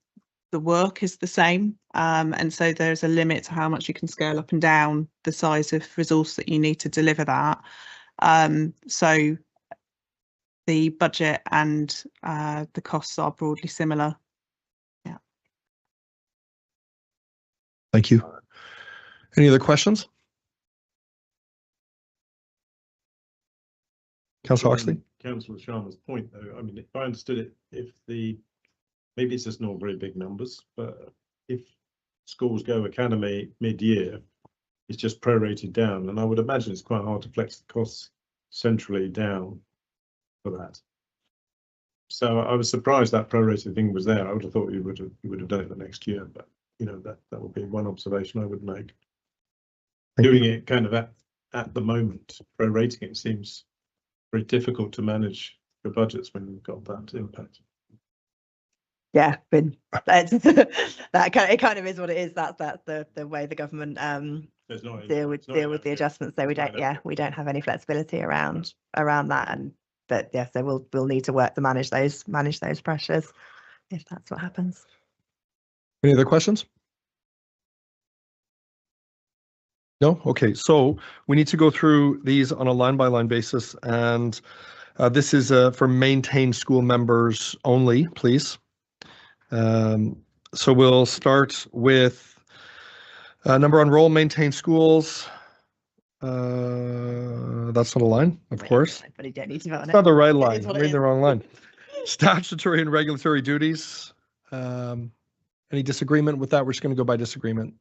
the work is the same, and so there's a limit to how much you can scale up and down the size of resource that you need to deliver that. So the budget and the costs are broadly similar. Yeah. Thank you. Any other questions? Councillor Oxley. Councillor Sharma's point, though, I mean, if I understood it, maybe it's just not very big numbers, but if schools go academy mid-year, it's just prorated down, and I would imagine it's quite hard to flex the costs centrally down for that. So I was surprised that prorated thing was there. I would have thought you would have done it the next year, but you know, that would be one observation I would make. Doing it kind of at the moment, prorating it seems very difficult to manage your budgets when you've got that impact. Yeah, but it kind of is what it is. That's the way the government deal with the adjustments. So we don't have any flexibility around that. But yeah, so we'll need to work to manage those pressures if that's what happens. Any other questions? No? Okay, so we need to go through these on a line-by-line basis, and this is for maintained school members only, please. So we'll start with number on roll maintained schools. That's not a line, of course. But you don't need to vote on it. It's not the right line. I'm reading the wrong line. Statutory and regulatory duties. Any disagreement with that? We're just going to go by disagreement.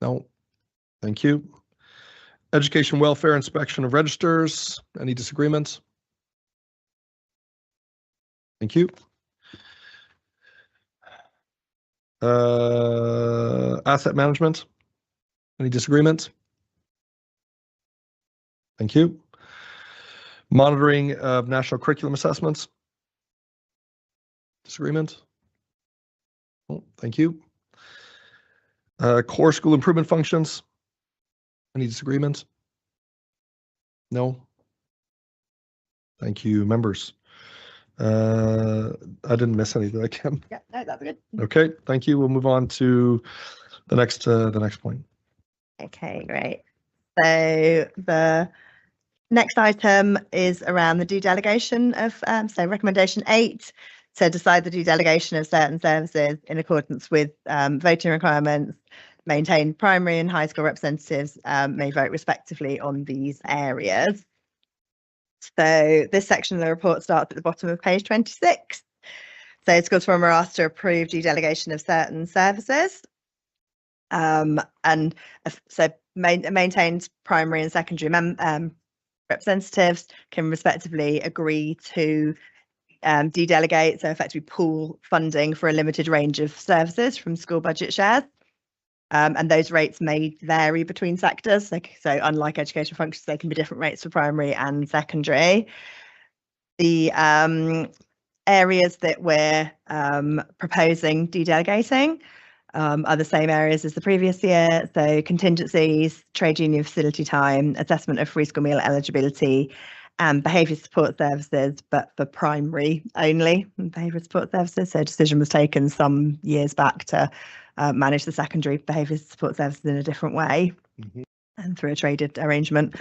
No. Thank you. Education, welfare, inspection of registers. Any disagreements? Thank you. Asset management. Any disagreements? Thank you. Monitoring of national curriculum assessments. Disagreement? Oh, thank you. Core school improvement functions. Any disagreements? No. Thank you, members. I didn't miss anything, Kim. Yeah, no, that's good. Okay, thank you. We'll move on to the next point. Okay, great. So the next item is around the delegation of so recommendation 8 to decide the delegation of certain services in accordance with voting requirements. Maintain primary and high school representatives may vote respectively on these areas. So this section of the report starts at the bottom of page 26. So schools forum are asked to approve delegation of certain services. And so maintained primary and secondary representatives can respectively agree to delegate, so effectively pool funding for a limited range of services from school budget shares. And those rates may vary between sectors. So unlike education functions, they can be different rates for primary and secondary. The areas that we're proposing dedelegating are the same areas as the previous year. So contingencies, trade union facility time, assessment of free school meal eligibility, and behaviour support services, but for primary only behaviour support services. So a decision was taken some years back to manage the secondary behaviour support services in a different way and through a traded arrangement.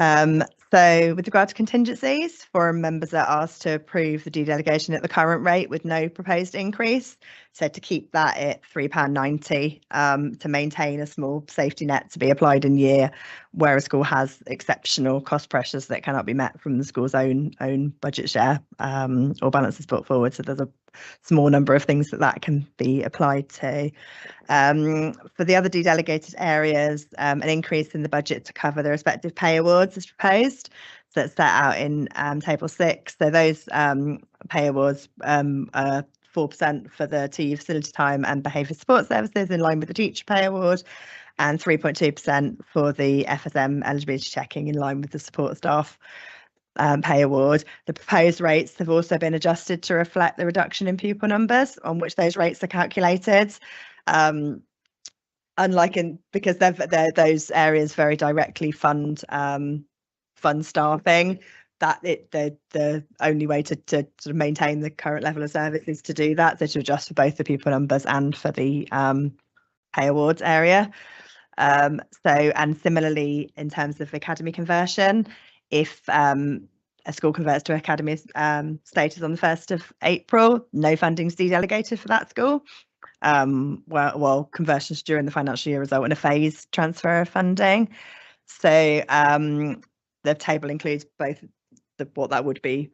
So with regard to contingencies, forum members are asked to approve the dedelegation at the current rate with no proposed increase. So to keep that at £3.90 to maintain a small safety net to be applied in year where a school has exceptional cost pressures that cannot be met from the school's own budget share or balances put forward. So there's a small number of things that can be applied to. For the other dedelegated areas, an increase in the budget to cover the respective pay awards is proposed. So it's set out in table 6. So those pay awards are 4% for the TU facility time and behaviour support services in line with the teacher pay award, and 3.2% for the FSM eligibility checking in line with the support staff pay award. The proposed rates have also been adjusted to reflect the reduction in pupil numbers on which those rates are calculated. Because those areas very directly fund staffing, that the only way to sort of maintain the current level of service is to do that, so to adjust for both the pupil numbers and for the pay awards area. And similarly in terms of academy conversion, if a school converts to academy status on the 1st of April, no funding is dedelegated for that school. While conversions during the financial year result in a phased transfer of funding. So the table includes both what that would be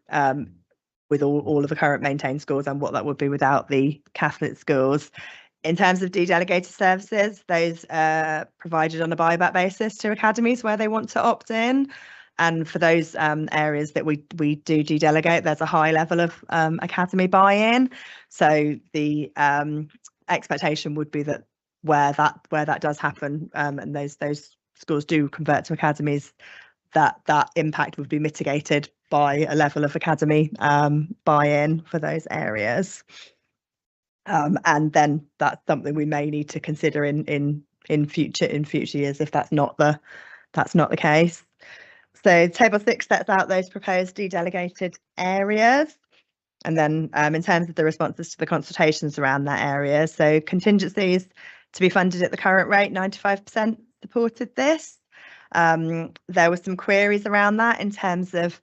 with all of the current maintained schools and what that would be without the Catholic schools. In terms of dedelegated services, those are provided on a buyback basis to academies where they want to opt in. And for those areas that we do dedelegate, there's a high level of academy buy-in. So the expectation would be that where that does happen and those schools do convert to academies, that impact would be mitigated by a level of academy buy-in for those areas. And then that's something we may need to consider in future years if that's not the case. So table 6 sets out those proposed dedelegated areas. And then in terms of the responses to the consultations around that area, so contingencies to be funded at the current rate, 95% supported this. There were some queries around that in terms of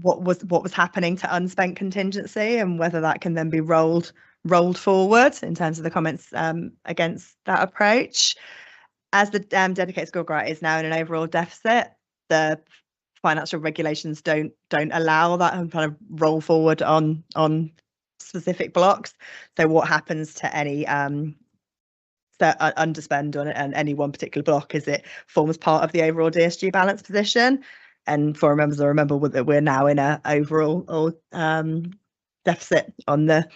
what was happening to unspent contingency and whether that can then be rolled forward in terms of the comments against that approach. As the dedicated school grant is now in an overall deficit, the financial regulations don't allow that and kind of roll forward on specific blocks. So what happens to any underspend on any one particular block is it forms part of the overall DSG balance position. And for members, I remember that we're now in an overall deficit on the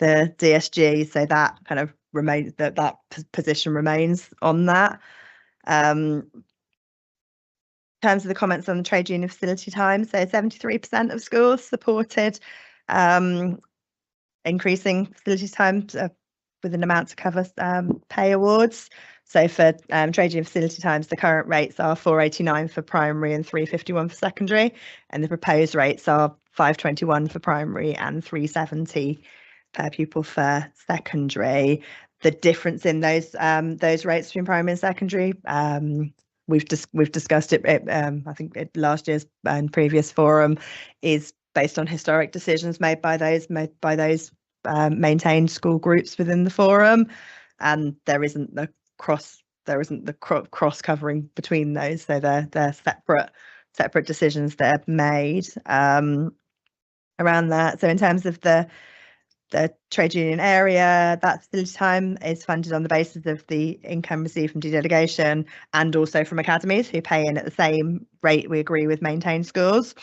DSG, so that kind of remains that position remains on that. In terms of the comments on the trade union facility time, so 73% of schools supported increasing facility time with an amount to cover pay awards. So for trade union facility times, the current rates are £4.89 for primary and £3.51 for secondary, and the proposed rates are £5.21 for primary and £3.70 per pupil for secondary. The difference in those rates between primary and secondary, we've discussed it. I think at last year's and previous forum, is based on historic decisions made by those maintained school groups within the forum, and there isn't the cross covering between those. So they're separate decisions that are made around that. So in terms of the trade union area, that facility time is funded on the basis of the income received from dedelegation and also from academies who pay in at the same rate we agree with maintained schools.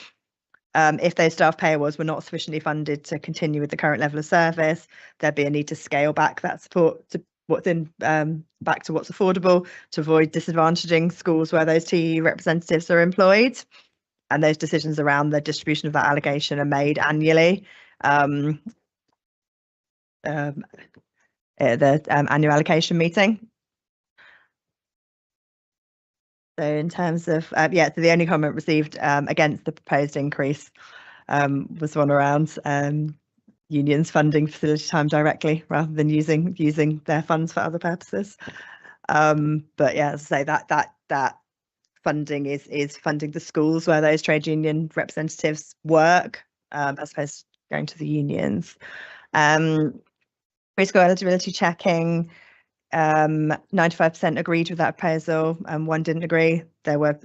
If those staff pay awards were not sufficiently funded to continue with the current level of service, there'd be a need to scale back that support to what's back to what's affordable to avoid disadvantaging schools where those TU representatives are employed. And those decisions around the distribution of that allocation are made annually the annual allocation meeting. So in terms of, so the only comment received against the proposed increase was one around unions funding facility time directly rather than using their funds for other purposes. But yeah, as I say, that funding is funding the schools where those trade union representatives work, as opposed to going to the unions. Preschool eligibility checking, 95% agreed with that proposal and one didn't agree. There were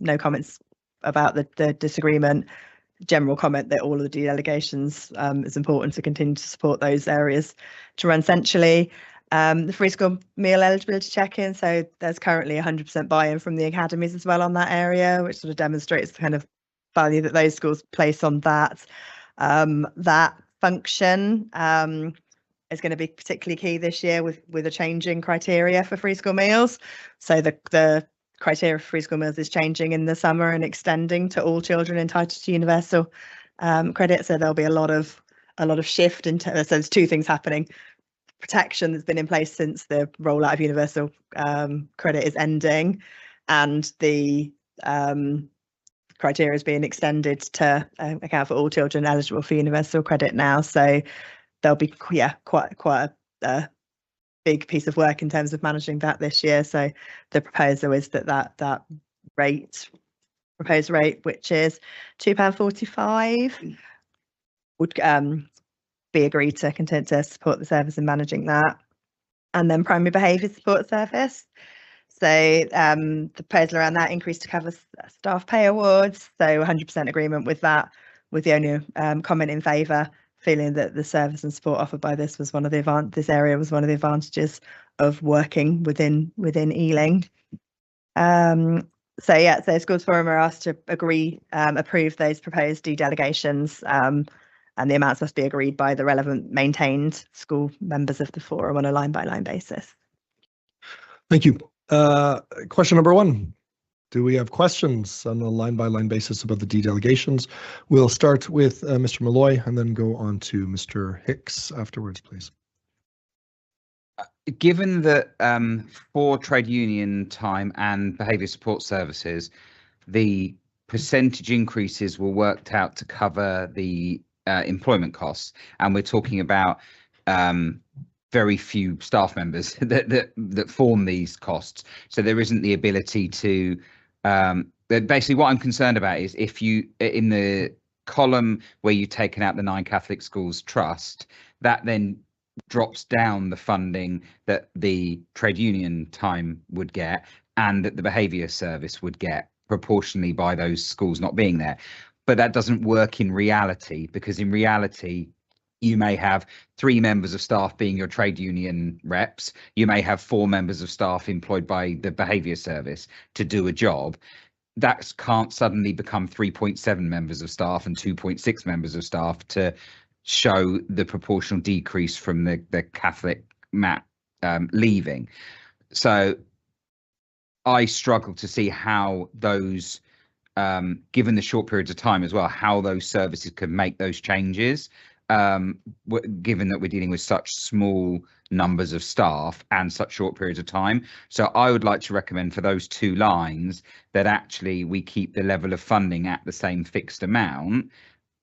no comments about the disagreement. General comment that all of the delegations is important to continue to support those areas to run centrally. The free school meal eligibility check-in, so there's currently 100% buy-in from the academies as well on that area, which sort of demonstrates the kind of value that those schools place on that. That function is going to be particularly key this year with a changing criteria for free school meals. So the criteria for free school meals is changing in the summer and extending to all children entitled to universal credit. So there'll be a lot of shift into. So there's two things happening: protection that's been in place since the rollout of universal credit is ending, and the criteria is being extended to account for all children eligible for universal credit now. So there'll be quite a big piece of work in terms of managing that this year. So the proposal is that proposed rate, which is £2.45, would be agreed to continue to support the service in managing that. And then primary behaviour support service. So the proposal around that increased to cover staff pay awards. So 100% agreement with that, with the only comment in favour, feeling that the service and support offered by this was one of the this area was one of the advantages of working within Ealing. So Schools Forum are asked to approve those proposed delegations, and the amounts must be agreed by the relevant maintained school members of the forum on a line-by-line basis. Thank you. Question number 1. Do we have questions on a line-by-line basis about the delegations? We'll start with Mr. Malloy and then go on to Mr. Hicks afterwards, please. Given that for trade union time and behaviour support services, the percentage increases were worked out to cover the employment costs, and we're talking about very few staff members that form these costs. So there isn't the ability to basically what I'm concerned about is if you in the column where you've taken out the 9 Catholic schools trust, that then drops down the funding that the trade union time would get and that the behaviour service would get proportionally by those schools not being there. But that doesn't work in reality, because in reality you may have 3 members of staff being your trade union reps. You may have 4 members of staff employed by the behaviour service to do a job. That can't suddenly become 3.7 members of staff and 2.6 members of staff to show the proportional decrease from the Catholic MAT leaving. So I struggle to see how those, given the short periods of time as well, how those services could make those changes. Given that we're dealing with such small numbers of staff and such short periods of time. So I would like to recommend for those 2 lines that actually we keep the level of funding at the same fixed amount,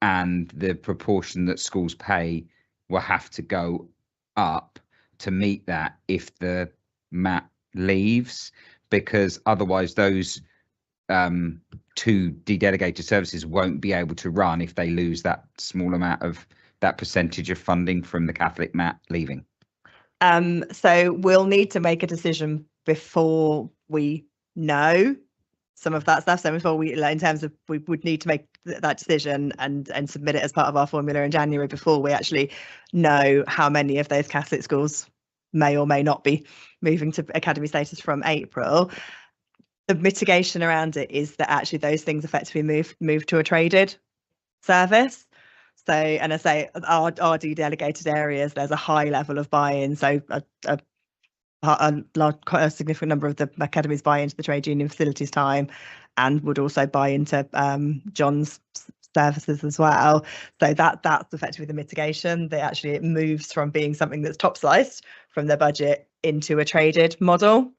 and the proportion that schools pay will have to go up to meet that if the MAT leaves, because otherwise those 2 de-delegated services won't be able to run if they lose that small amount of that percentage of funding from the Catholic MAT leaving. So we'll need to make a decision before we know some of that stuff. So before we, in terms of, we would need to make that decision and submit it as part of our formula in January before we actually know how many of those Catholic schools may or may not be moving to academy status from April. The mitigation around it is that actually those things effectively move to a traded service. So, and I say our de-delegated areas, there's a high level of buy-in. So quite a significant number of the academies buy into the trade union facilities time, and would also buy into John's services as well. So that's effectively the mitigation. It moves from being something that's top sliced from their budget into a traded model.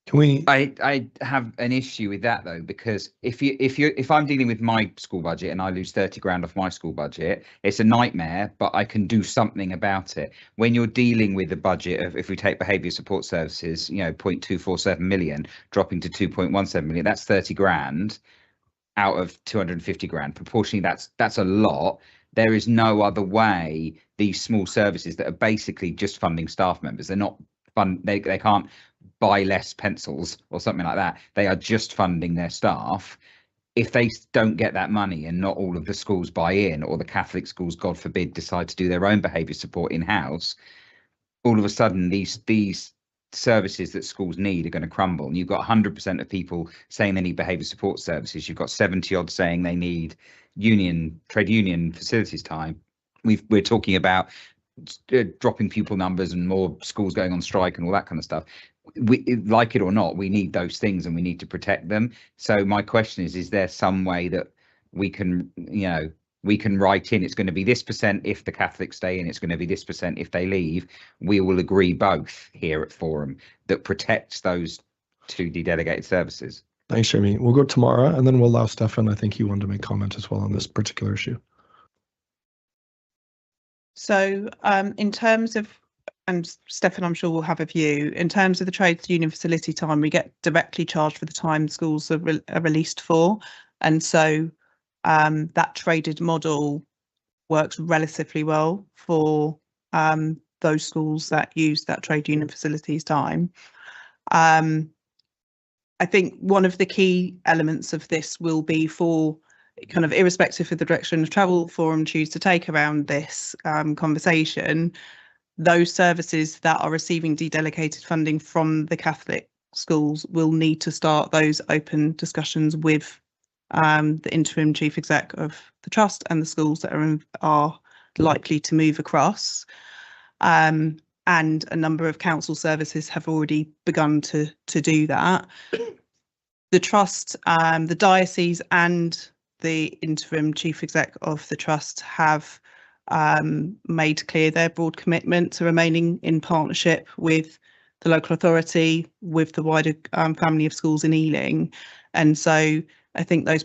Can we? I have an issue with that though, because if I'm dealing with my school budget and I lose 30 grand off my school budget, it's a nightmare, but I can do something about it. When you're dealing with a budget of, if we take behaviour support services, 0.247 million dropping to 2.17 million, that's 30 grand out of 250 grand. Proportionally, that's a lot. There is no other way these small services that are basically just funding staff members, they're not they can't buy less pencils or something like that. They are just funding their staff. If they don't get that money and not all of the schools buy in, or the Catholic schools, God forbid, decide to do their own behaviour support in-house, all of a sudden these services that schools need are going to crumble. And you've got 100% of people saying they need behaviour support services. You've got 70 odd saying they need trade union facilities time. We're talking about dropping pupil numbers and more schools going on strike and all that kind of stuff. We, like it or not, we need those things and we need to protect them. So my question is there some way that we can, we can write in, it's going to be this % if the Catholics stay in, it's going to be this % if they leave. We will agree both here at Forum that protects those two dedelegated services. Thanks, Jeremy. We'll go to Tamara and then we'll allow Stefan. I think you wanted to make comment as well on this particular issue. So in terms of, and Stefan, I'm sure will have a view, in terms of the trades union facility time, we get directly charged for the time schools are released for. And so that traded model works relatively well for those schools that use that trade union facilities time. I think one of the key elements of this will be, for kind of irrespective of the direction of travel Forum choose to take around this conversation, those services that are receiving dedelegated funding from the Catholic schools will need to start those open discussions with the interim chief exec of the trust and the schools that are likely to move across. And a number of council services have already begun to do that. The trust, the diocese and the interim chief exec of the trust have made clear their broad commitment to remaining in partnership with the local authority, with the wider family of schools in Ealing. And so I think those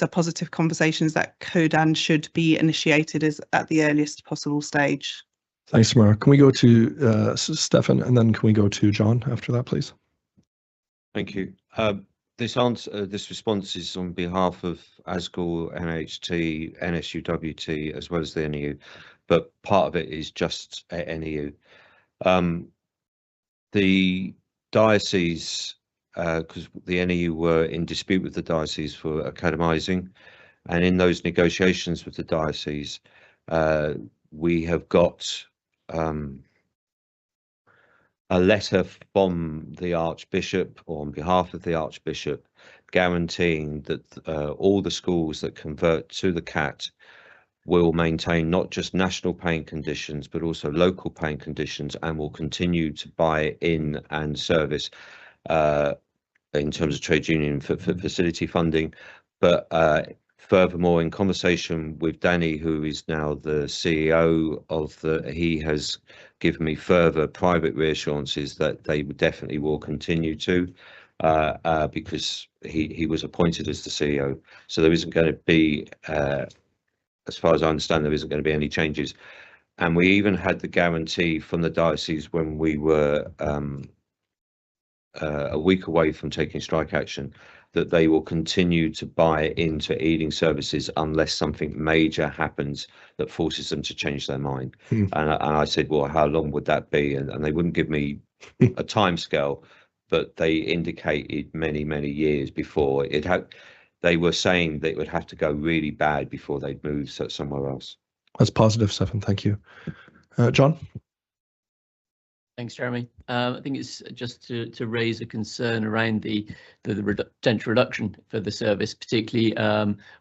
are positive conversations that could and should be initiated at the earliest possible stage. Thanks, Tamara. Can we go to Stefan and then can we go to John after that, please? Thank you. This response is on behalf of ASGL, NHT, NSUWT, as well as the NEU, but part of it is just at NEU. The diocese, because the NEU were in dispute with the diocese for academising, and in those negotiations with the diocese, we have got a letter from the Archbishop, or on behalf of the Archbishop, guaranteeing that all the schools that convert to the CAT will maintain not just national paying conditions, but also local paying conditions, and will continue to buy in and service in terms of trade union for facility funding. But furthermore, in conversation with Danny, who is now the CEO of he has given me further private reassurances that they definitely will continue to, because he was appointed as the CEO. So there isn't going to be, as far as I understand, there isn't going to be any changes. And we even had the guarantee from the diocese when we were a week away from taking strike action, that they will continue to buy into Ealing services unless something major happens that forces them to change their mind. And I said, well, how long would that be? And they wouldn't give me a time scale, but they indicated many, many years before it had. They were saying that it would have to go really bad before they'd move somewhere else. That's positive, Stefan. Thank you. John? Thanks, Jeremy. I think it's just to raise a concern around the potential reduction for the service, particularly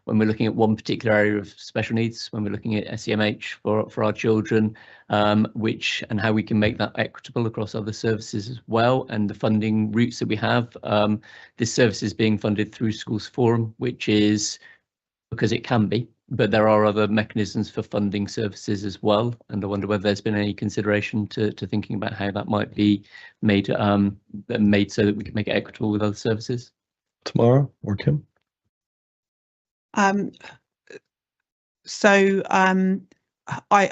when we're looking at one particular area of special needs, when we're looking at SEMH for our children, and how we can make that equitable across other services as well, and the funding routes that we have. This service is being funded through Schools Forum, which is because it can be, but there are other mechanisms for funding services as well. And I wonder whether there's been any consideration to thinking about how that might be made made so that we can make it equitable with other services. Tamara or Kim? I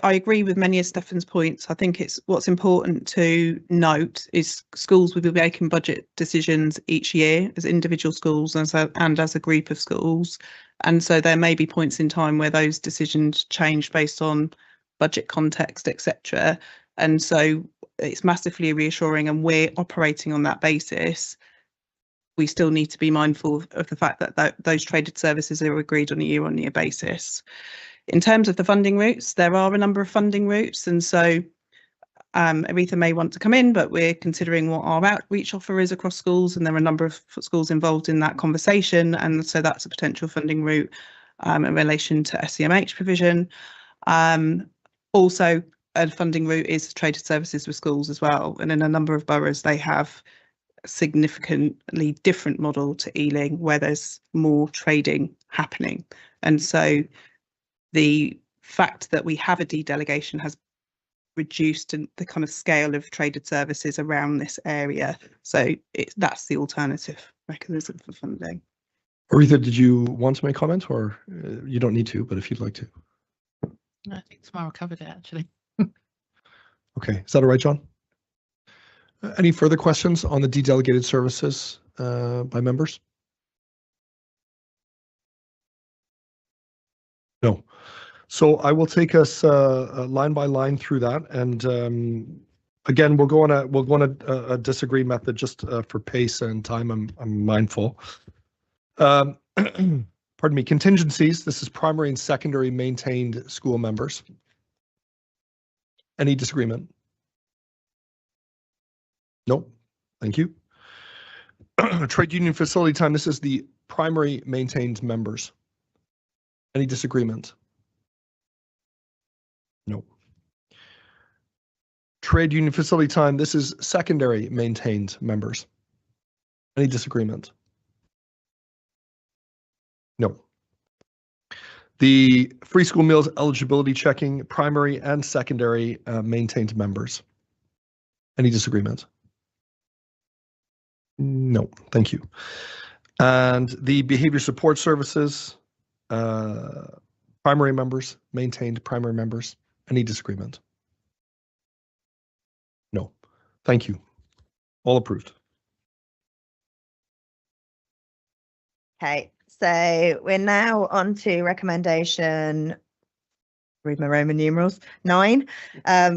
agree with many of Stefan's points. I think it's what's important to note is schools will be making budget decisions each year as individual schools and as a group of schools. And so there may be points in time where those decisions change based on budget context, etc. And so it's massively reassuring, and we're operating on that basis. We still need to be mindful of the fact that those traded services are agreed on a year-on-year basis. In terms of the funding routes, there are a number of funding routes, and so Aretha may want to come in, but we're considering what our outreach offer is across schools, and there are a number of schools involved in that conversation, and so that's a potential funding route in relation to SEMH provision. Also, a funding route is traded services with schools as well, and in a number of boroughs they have a significantly different model to Ealing, where there's more trading happening, and so the fact that we have a dedelegation has reduced the kind of scale of traded services around this area. So that's the alternative mechanism for funding. Aretha, did you want to make comment, or you don't need to, but if you'd like to? I think Tamara covered it actually. Okay, is that all right, John? Any further questions on the dedelegated services by members? No. So I will take us line by line through that, and again, we'll go on a disagree method just for pace and time. I'm mindful. Pardon me. Contingencies. This is primary and secondary maintained school members. Any disagreement? No. Thank you. Trade union facility time. This is the primary maintained members. Any disagreement? No. Trade union facility time. This is secondary maintained members. Any disagreement? No. The free school meals eligibility checking, primary and secondary maintained members. Any disagreement? No, thank you. And the behavior support services, primary members, maintained primary members. Any disagreement? No, thank you. All approved. Okay, so we're now on to recommendation, read my Roman numerals, 9,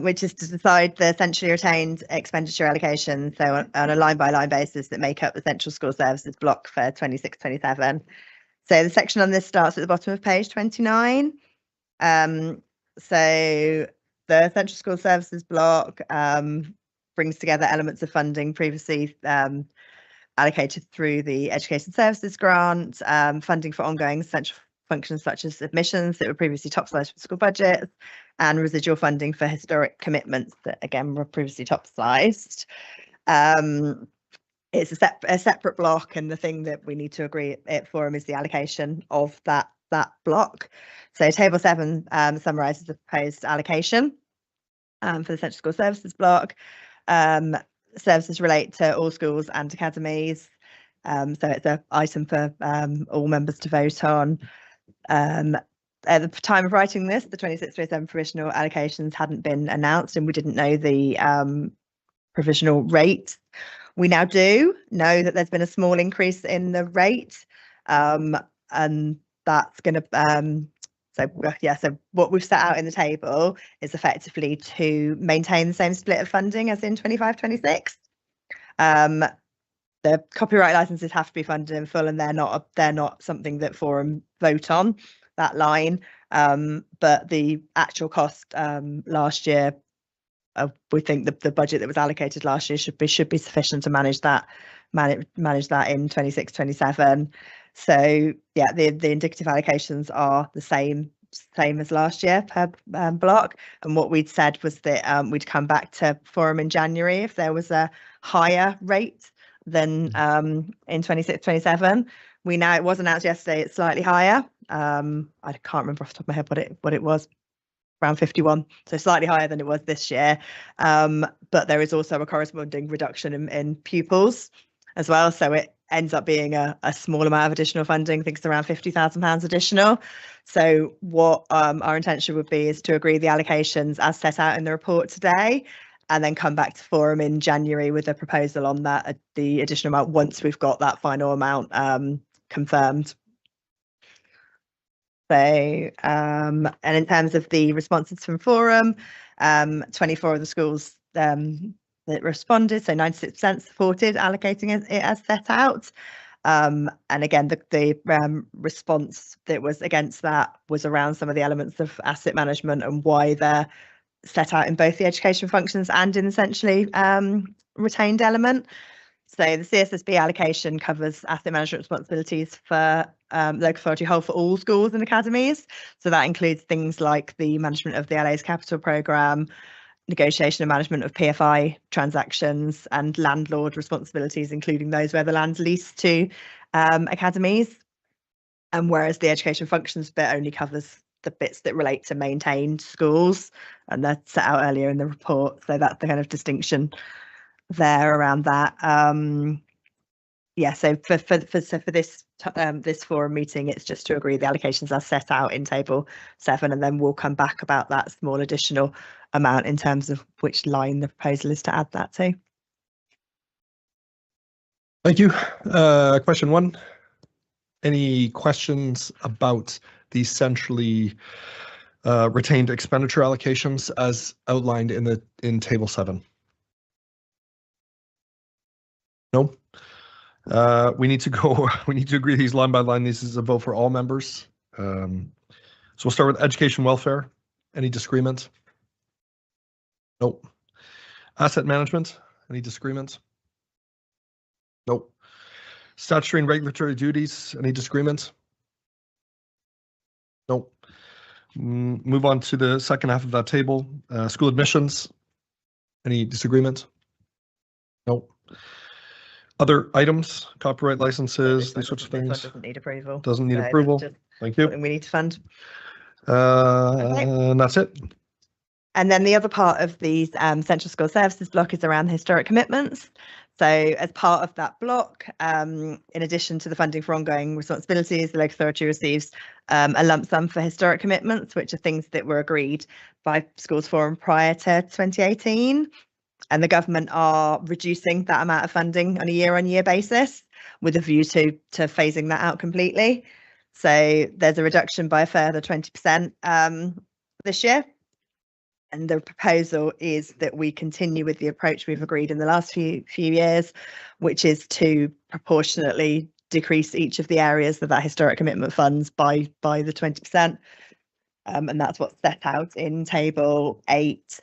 which is to decide the centrally retained expenditure allocation, so on a line-by-line basis that make up the central school services block for 26-27. So the section on this starts at the bottom of page 29. So the central school services block brings together elements of funding previously allocated through the Education Services Grant, funding for ongoing central functions such as admissions that were previously topsized for school budgets, and residual funding for historic commitments that again were previously topsized. It's a separate block, and the thing that we need to agree at forum is the allocation of that block. So table 7 summarises the proposed allocation for the central school services block. Services relate to all schools and academies, so it's an item for all members to vote on. At the time of writing this, the 26-27 provisional allocations hadn't been announced, and we didn't know the provisional rate. We now do know that there's been a small increase in the rate, and that's going to so what we've set out in the table is effectively to maintain the same split of funding as in 25-26. The copyright licenses have to be funded in full, and they're not something that forum vote on, that line. But the actual cost last year, we think the budget that was allocated last year should be sufficient to manage that in 26-27. So yeah, the indicative allocations are the same as last year per block, and what we'd said was that we'd come back to forum in January if there was a higher rate than in 26-27. It was announced yesterday it's slightly higher, I can't remember off the top of my head what it was, around 51, so slightly higher than it was this year. But there is also a corresponding reduction in pupils as well, so it ends up being a small amount of additional funding. I think it's around £50,000 additional. So what our intention would be is to agree the allocations as set out in the report today, and then come back to forum in January with a proposal on that, the additional amount, once we've got that final amount confirmed. So, and in terms of the responses from forum, 24 of the schools that responded, so 96% supported allocating it as set out. And again, the response that was against that was around some of the elements of asset management and why they're set out in both the education functions and in essentially retained element. So the CSSB allocation covers asset management responsibilities for local authority whole for all schools and academies. So that includes things like the management of the LA's capital programme, negotiation and management of PFI transactions, and landlord responsibilities, including those where the land's leased to academies. And whereas the education functions bit only covers the bits that relate to maintained schools, and they're set out earlier in the report. So that's the kind of distinction there around that. Yeah, so for this this forum meeting, it's just to agree the allocations are set out in table 7, and then we'll come back about that small additional amount in terms of which line the proposal is to add that to. Thank you. Question 1. Any questions about the centrally retained expenditure allocations as outlined in table 7? No. We need to agree these line by line. This is a vote for all members. So we'll start with education welfare. Any disagreement? Nope. Asset management. Any disagreement? Nope. Statutory and regulatory duties. Any disagreement? Nope. Move on to the second half of that table. School admissions. Any disagreement? Nope. Other items, copyright licenses, these sorts of things. Doesn't need approval. Doesn't need So approval. that's just Thank you. something we need to fund. And that's it. And then the other part of these central school services block is around the historic commitments. So as part of that block, in addition to the funding for ongoing responsibilities, the local authority receives a lump sum for historic commitments, which are things that were agreed by Schools Forum prior to 2018. And the government are reducing that amount of funding on a year-on-year basis with a view to phasing that out completely. So there's a reduction by a further 20% this year. And the proposal is that we continue with the approach we've agreed in the last few years, which is to proportionately decrease each of the areas of that historic commitment funds by the 20%. And that's what's set out in table 8.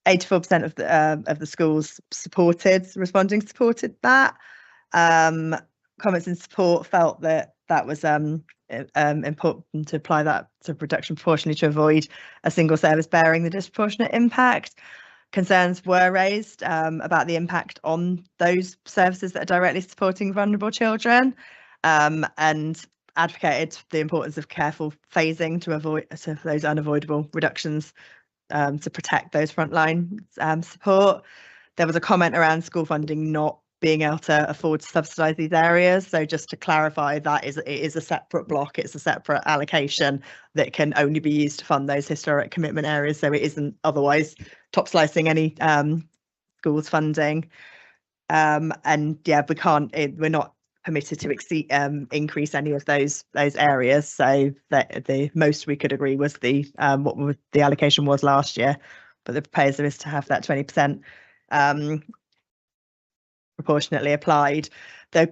84% of the schools responding supported that. Comments in support felt that was important to apply that sort of reduction proportionally to avoid a single service bearing the disproportionate impact. Concerns were raised about the impact on those services that are directly supporting vulnerable children, and advocated the importance of careful phasing to avoid those unavoidable reductions to protect those frontline support. There was a comment around school funding not being able to afford to subsidise these areas. So just to clarify, it is a separate block. It's a separate allocation that can only be used to fund those historic commitment areas. So it isn't otherwise top slicing any schools funding. And yeah, we're not permitted to exceed increase any of those areas. So the most we could agree was what the allocation was last year, but the proposal is to have that 20% proportionately applied. The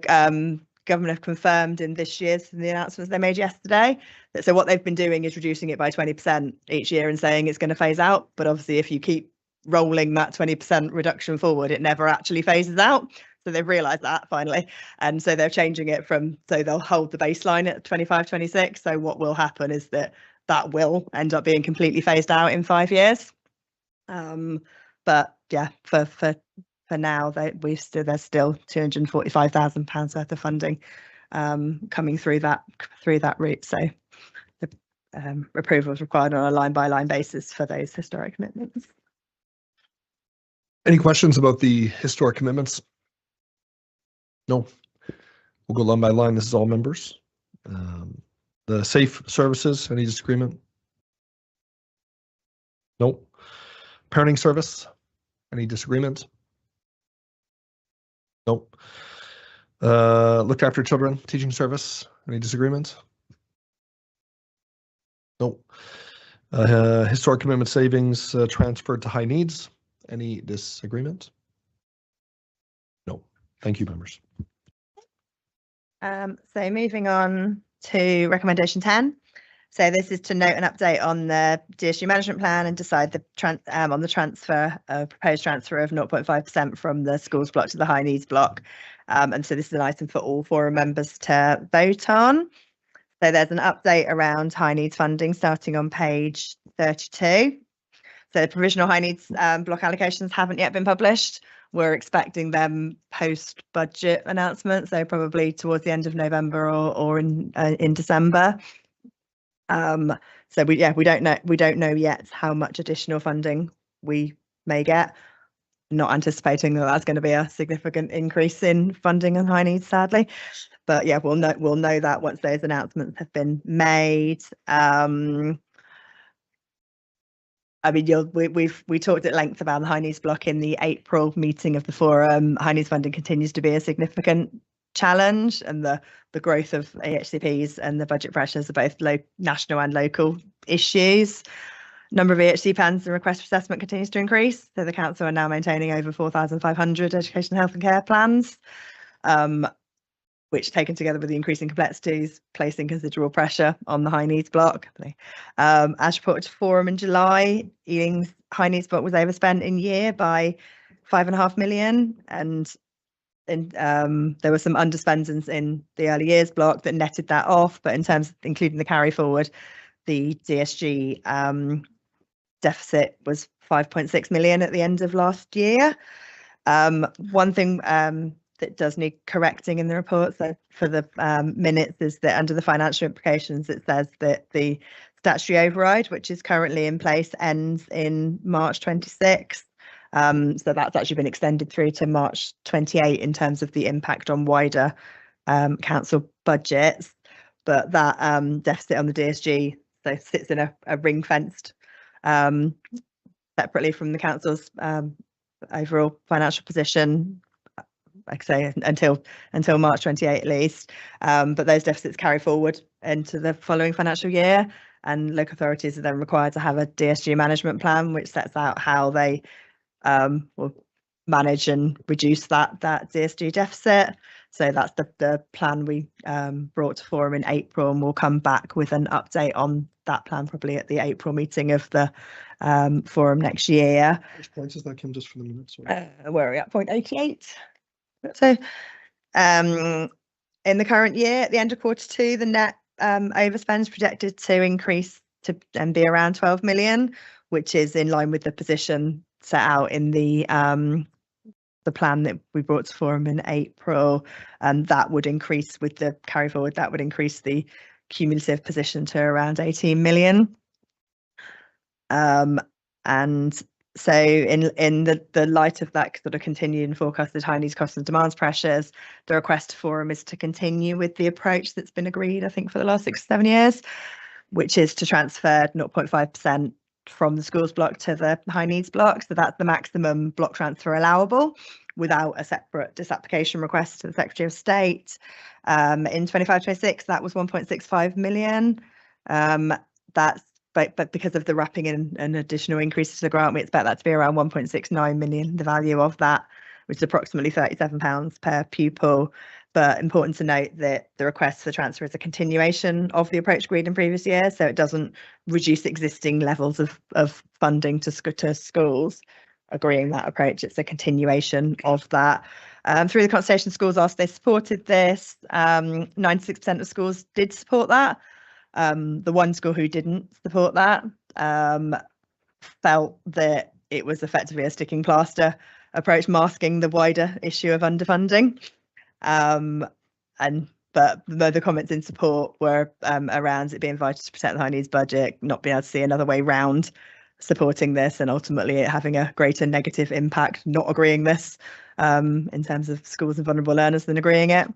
government have confirmed in this year's the announcements they made yesterday that so what they've been doing is reducing it by 20% each year and saying it's going to phase out. But obviously, if you keep rolling that 20% reduction forward, it never actually phases out. So they've realised that finally, and so they're changing it so they'll hold the baseline at 25-26. So what will happen is that will end up being completely phased out in 5 years. But yeah, for now, there's still £245,000 worth of funding coming through that route. So the approval is required on a line-by-line basis for those historic commitments. Any questions about the historic commitments? No. We'll go line by line. This is all members. The safe services, any disagreement? No. Parenting service, any disagreement? No. Look after children, teaching service, any disagreement? No. Historic commitment savings transferred to high needs, any disagreement? No. Thank you, members. So moving on to recommendation 10. So this is to note an update on the DSG management plan and decide the on the proposed transfer of 0.5% from the schools block to the high needs block. And so this is an item for all forum members to vote on. So there's an update around high needs funding starting on page 32. So provisional high needs block allocations haven't yet been published. We're expecting them post budget announcement, so probably towards the end of November or in December. So we don't know yet how much additional funding we may get. Not anticipating that that's going to be a significant increase in funding on high needs, sadly. But yeah, we'll know that once those announcements have been made. I mean, we talked at length about the high needs block in the April meeting of the forum. High needs funding continues to be a significant challenge, and the growth of EHCPs and the budget pressures are both national and local issues. Number of EHC plans and requests for assessment continues to increase. So the council are now maintaining over 4,500 education, health and care plans, which taken together with the increasing complexities, placing considerable pressure on the high needs block. As reported to forum in July, Ealing's high needs block was overspent in year by £5.5 million, and there were some underspends in the early years block that netted that off. But in terms of including the carry forward, the DSG deficit was 5.6 million at the end of last year. One thing that does need correcting in the report, so for the minutes, is that under the financial implications, it says that the statutory override, which is currently in place, ends in March 26. So that's actually been extended through to March 28 in terms of the impact on wider council budgets. But that deficit on the DSG so sits in a ring-fenced separately from the council's overall financial position, like I say, until March 28 at least. But those deficits carry forward into the following financial year, and local authorities are then required to have a DSG management plan, which sets out how they will manage and reduce that DSG deficit. So that's the plan we brought to forum in April, and we'll come back with an update on that plan probably at the April meeting of the forum next year. Which points is that, Kim, just for the minutes? Where are we at? Point 88. So in the current year, at the end of quarter 2, the net overspend is projected to increase to and be around 12 million, which is in line with the position set out in the plan that we brought to forum in April. And that would increase with the carry forward, that would increase the cumulative position to around 18 million. And so in the light of that sort of continued and forecasted high needs costs and demands pressures, the request to forum is to continue with the approach that's been agreed, I think, for the last 6 or 7 years, which is to transfer 0.5% from the schools block to the high needs block. So that's the maximum block transfer allowable without a separate disapplication request to the Secretary of State. In 25-26, that was 1.65 million. But because of the wrapping in and additional increases to the grant, we expect that to be around 1.69 million, the value of that, which is approximately £37 per pupil. But important to note that the request for transfer is a continuation of the approach agreed in previous years, so it doesn't reduce existing levels of funding to schools agreeing that approach. It's a continuation of that. Through the consultation, schools asked they supported this. 96% of schools did support that. The one school who didn't support that felt that it was effectively a sticking plaster approach, masking the wider issue of underfunding. And but the comments in support were around it being vital to protect the high needs budget, not being able to see another way round supporting this, and ultimately it having a greater negative impact not agreeing this in terms of schools and vulnerable learners than agreeing it.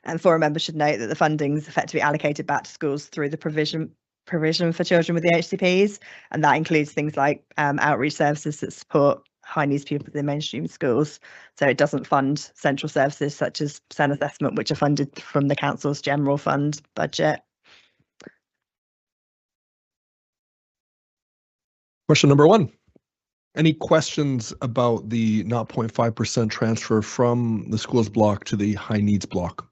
And forum members should note that the funding is effectively allocated back to schools through the provision for children with the HCPs, and that includes things like outreach services that support high needs pupils in mainstream schools. So it doesn't fund central services such as SEN assessment, which are funded from the council's general fund budget. Question number 1. Any questions about the 0.5% transfer from the schools block to the high needs block?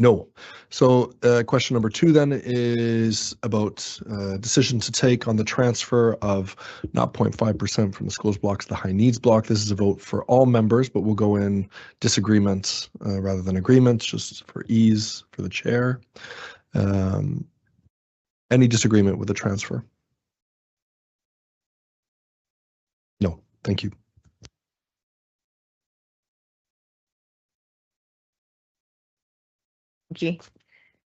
No. So question number 2 then is about decision to take on the transfer of 0.5% from the schools block to the high needs block. This is a vote for all members, but we'll go in disagreements rather than agreements, just for ease for the chair. Any disagreement with the transfer? No, thank you. Thank you.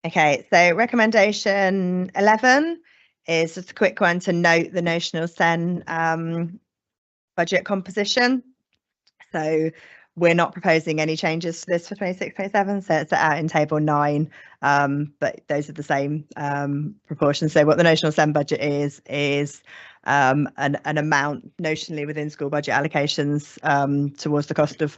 Okay, so recommendation 11 is just a quick one to note the notional SEN budget composition. So we're not proposing any changes to this for 26-27, so it's out in table 9, but those are the same proportions. So what the notional SEN budget is an amount notionally within school budget allocations towards the cost of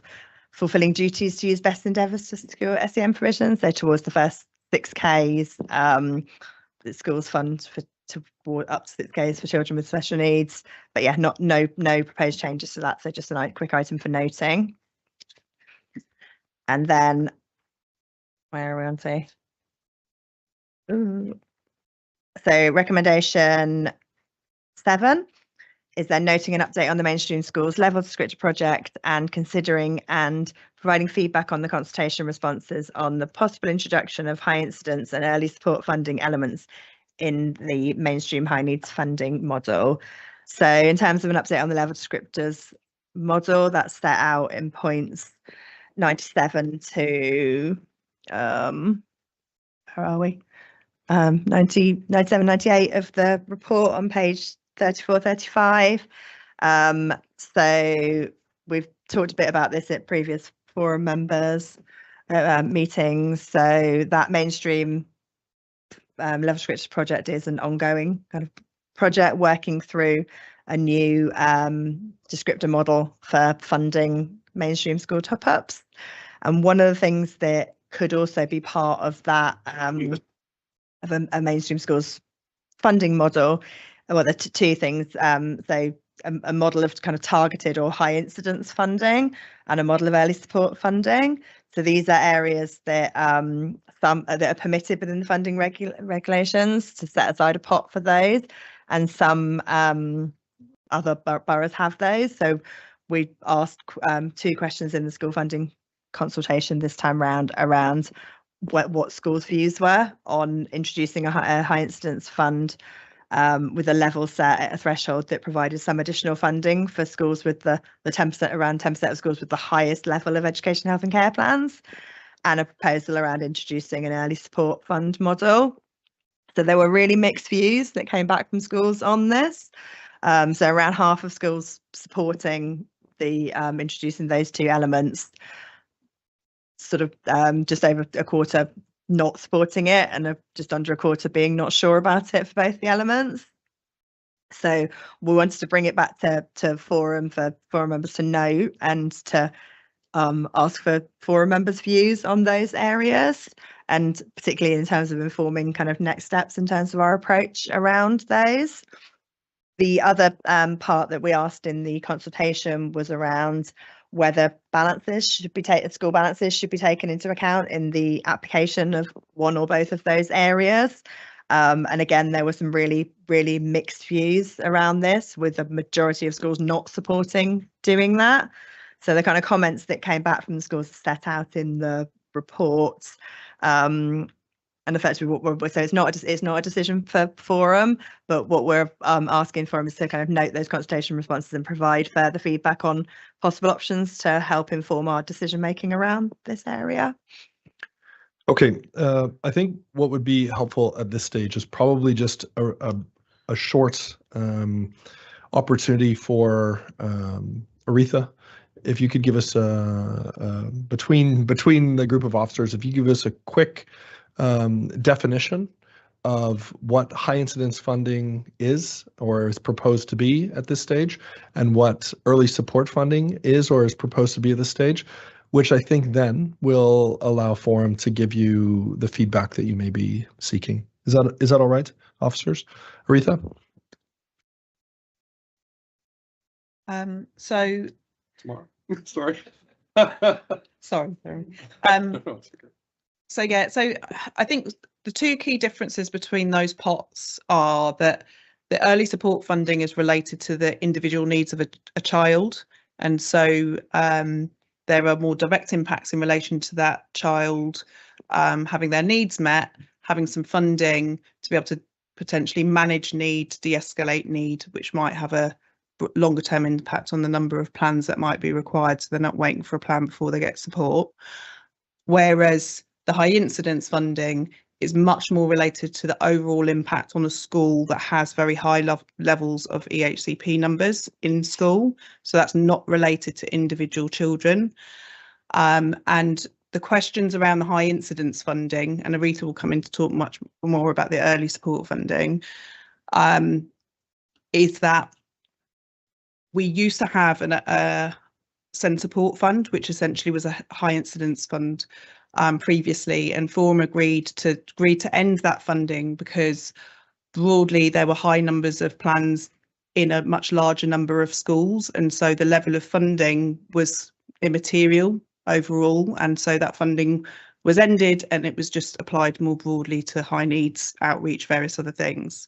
fulfilling duties to use best endeavours to secure SEN provision. So towards the first 6Ks, the schools fund toward up to 6Ks for children with special needs. But yeah, no proposed changes to that. So just a quick item for noting. And then where are we on to? So recommendation 7 is then noting an update on the mainstream schools level descriptor project and considering and providing feedback on the consultation responses on the possible introduction of high incidence and early support funding elements in the mainstream high needs funding model. So in terms of an update on the level descriptors model, that's set out in points 97 to where are we? 97, 98 of the report on page 34, 35. So we've talked a bit about this at previous forum members meetings. So that mainstream level descriptor project is an ongoing kind of project working through a new descriptor model for funding mainstream school top-ups. And one of the things that could also be part of that of a mainstream schools funding model, well, the two things, so a model of kind of targeted or high incidence funding and a model of early support funding. So these are areas that some that are permitted within the funding regulations to set aside a pot for those, and some other boroughs have those. So we asked 2 questions in the school funding consultation this time round around what schools' views were on introducing a high incidence fund with a level set at a threshold that provided some additional funding for schools with the 10%, around 10% of schools with the highest level of education, health and care plans, and a proposal around introducing an early support fund model. So there were really mixed views that came back from schools on this. So around half of schools supporting the introducing those 2 elements, sort of just over a quarter not supporting it, and just under a quarter being not sure about it for both the elements. So we wanted to bring it back to forum for forum members to know and to ask for forum members' views on those areas, and particularly in terms of informing kind of next steps in terms of our approach around those. The other part that we asked in the consultation was around whether school balances should be taken into account in the application of one or both of those areas. And again, there were some really mixed views around this, with a majority of schools not supporting doing that. So the kind of comments that came back from the schools set out in the reports And effectively what we're so it's not a decision for Forum, but what we're asking Forum is to kind of note those consultation responses and provide further feedback on possible options to help inform our decision making around this area. Okay, I think what would be helpful at this stage is probably just a short opportunity for Aretha. If you could give us between the group of officers, if you give us a quick definition of what high incidence funding is or is proposed to be at this stage, and what early support funding is or is proposed to be at this stage, which I think then will allow Forum to give you the feedback that you may be seeking. Is that all right, officers? Aretha? So Tomorrow. Sorry. sorry. So yeah, so I think the two key differences between those pots are that the early support funding is related to the individual needs of a child, and so there are more direct impacts in relation to that child having their needs met, having some funding to be able to potentially manage need, de-escalate need, which might have a longer term impact on the number of plans that might be required, so they're not waiting for a plan before they get support. Whereas the high incidence funding is much more related to the overall impact on a school that has very high levels of EHCP numbers in school. So that's not related to individual children. And the questions around the high incidence funding, and Aretha will come in to talk much more about the early support funding, is that we used to have a SEND support fund, which essentially was a high incidence fund previously, and Forum agreed to end that funding because broadly there were high numbers of plans in a much larger number of schools, and so the level of funding was immaterial overall, and so that funding was ended and it was just applied more broadly to high needs outreach, various other things.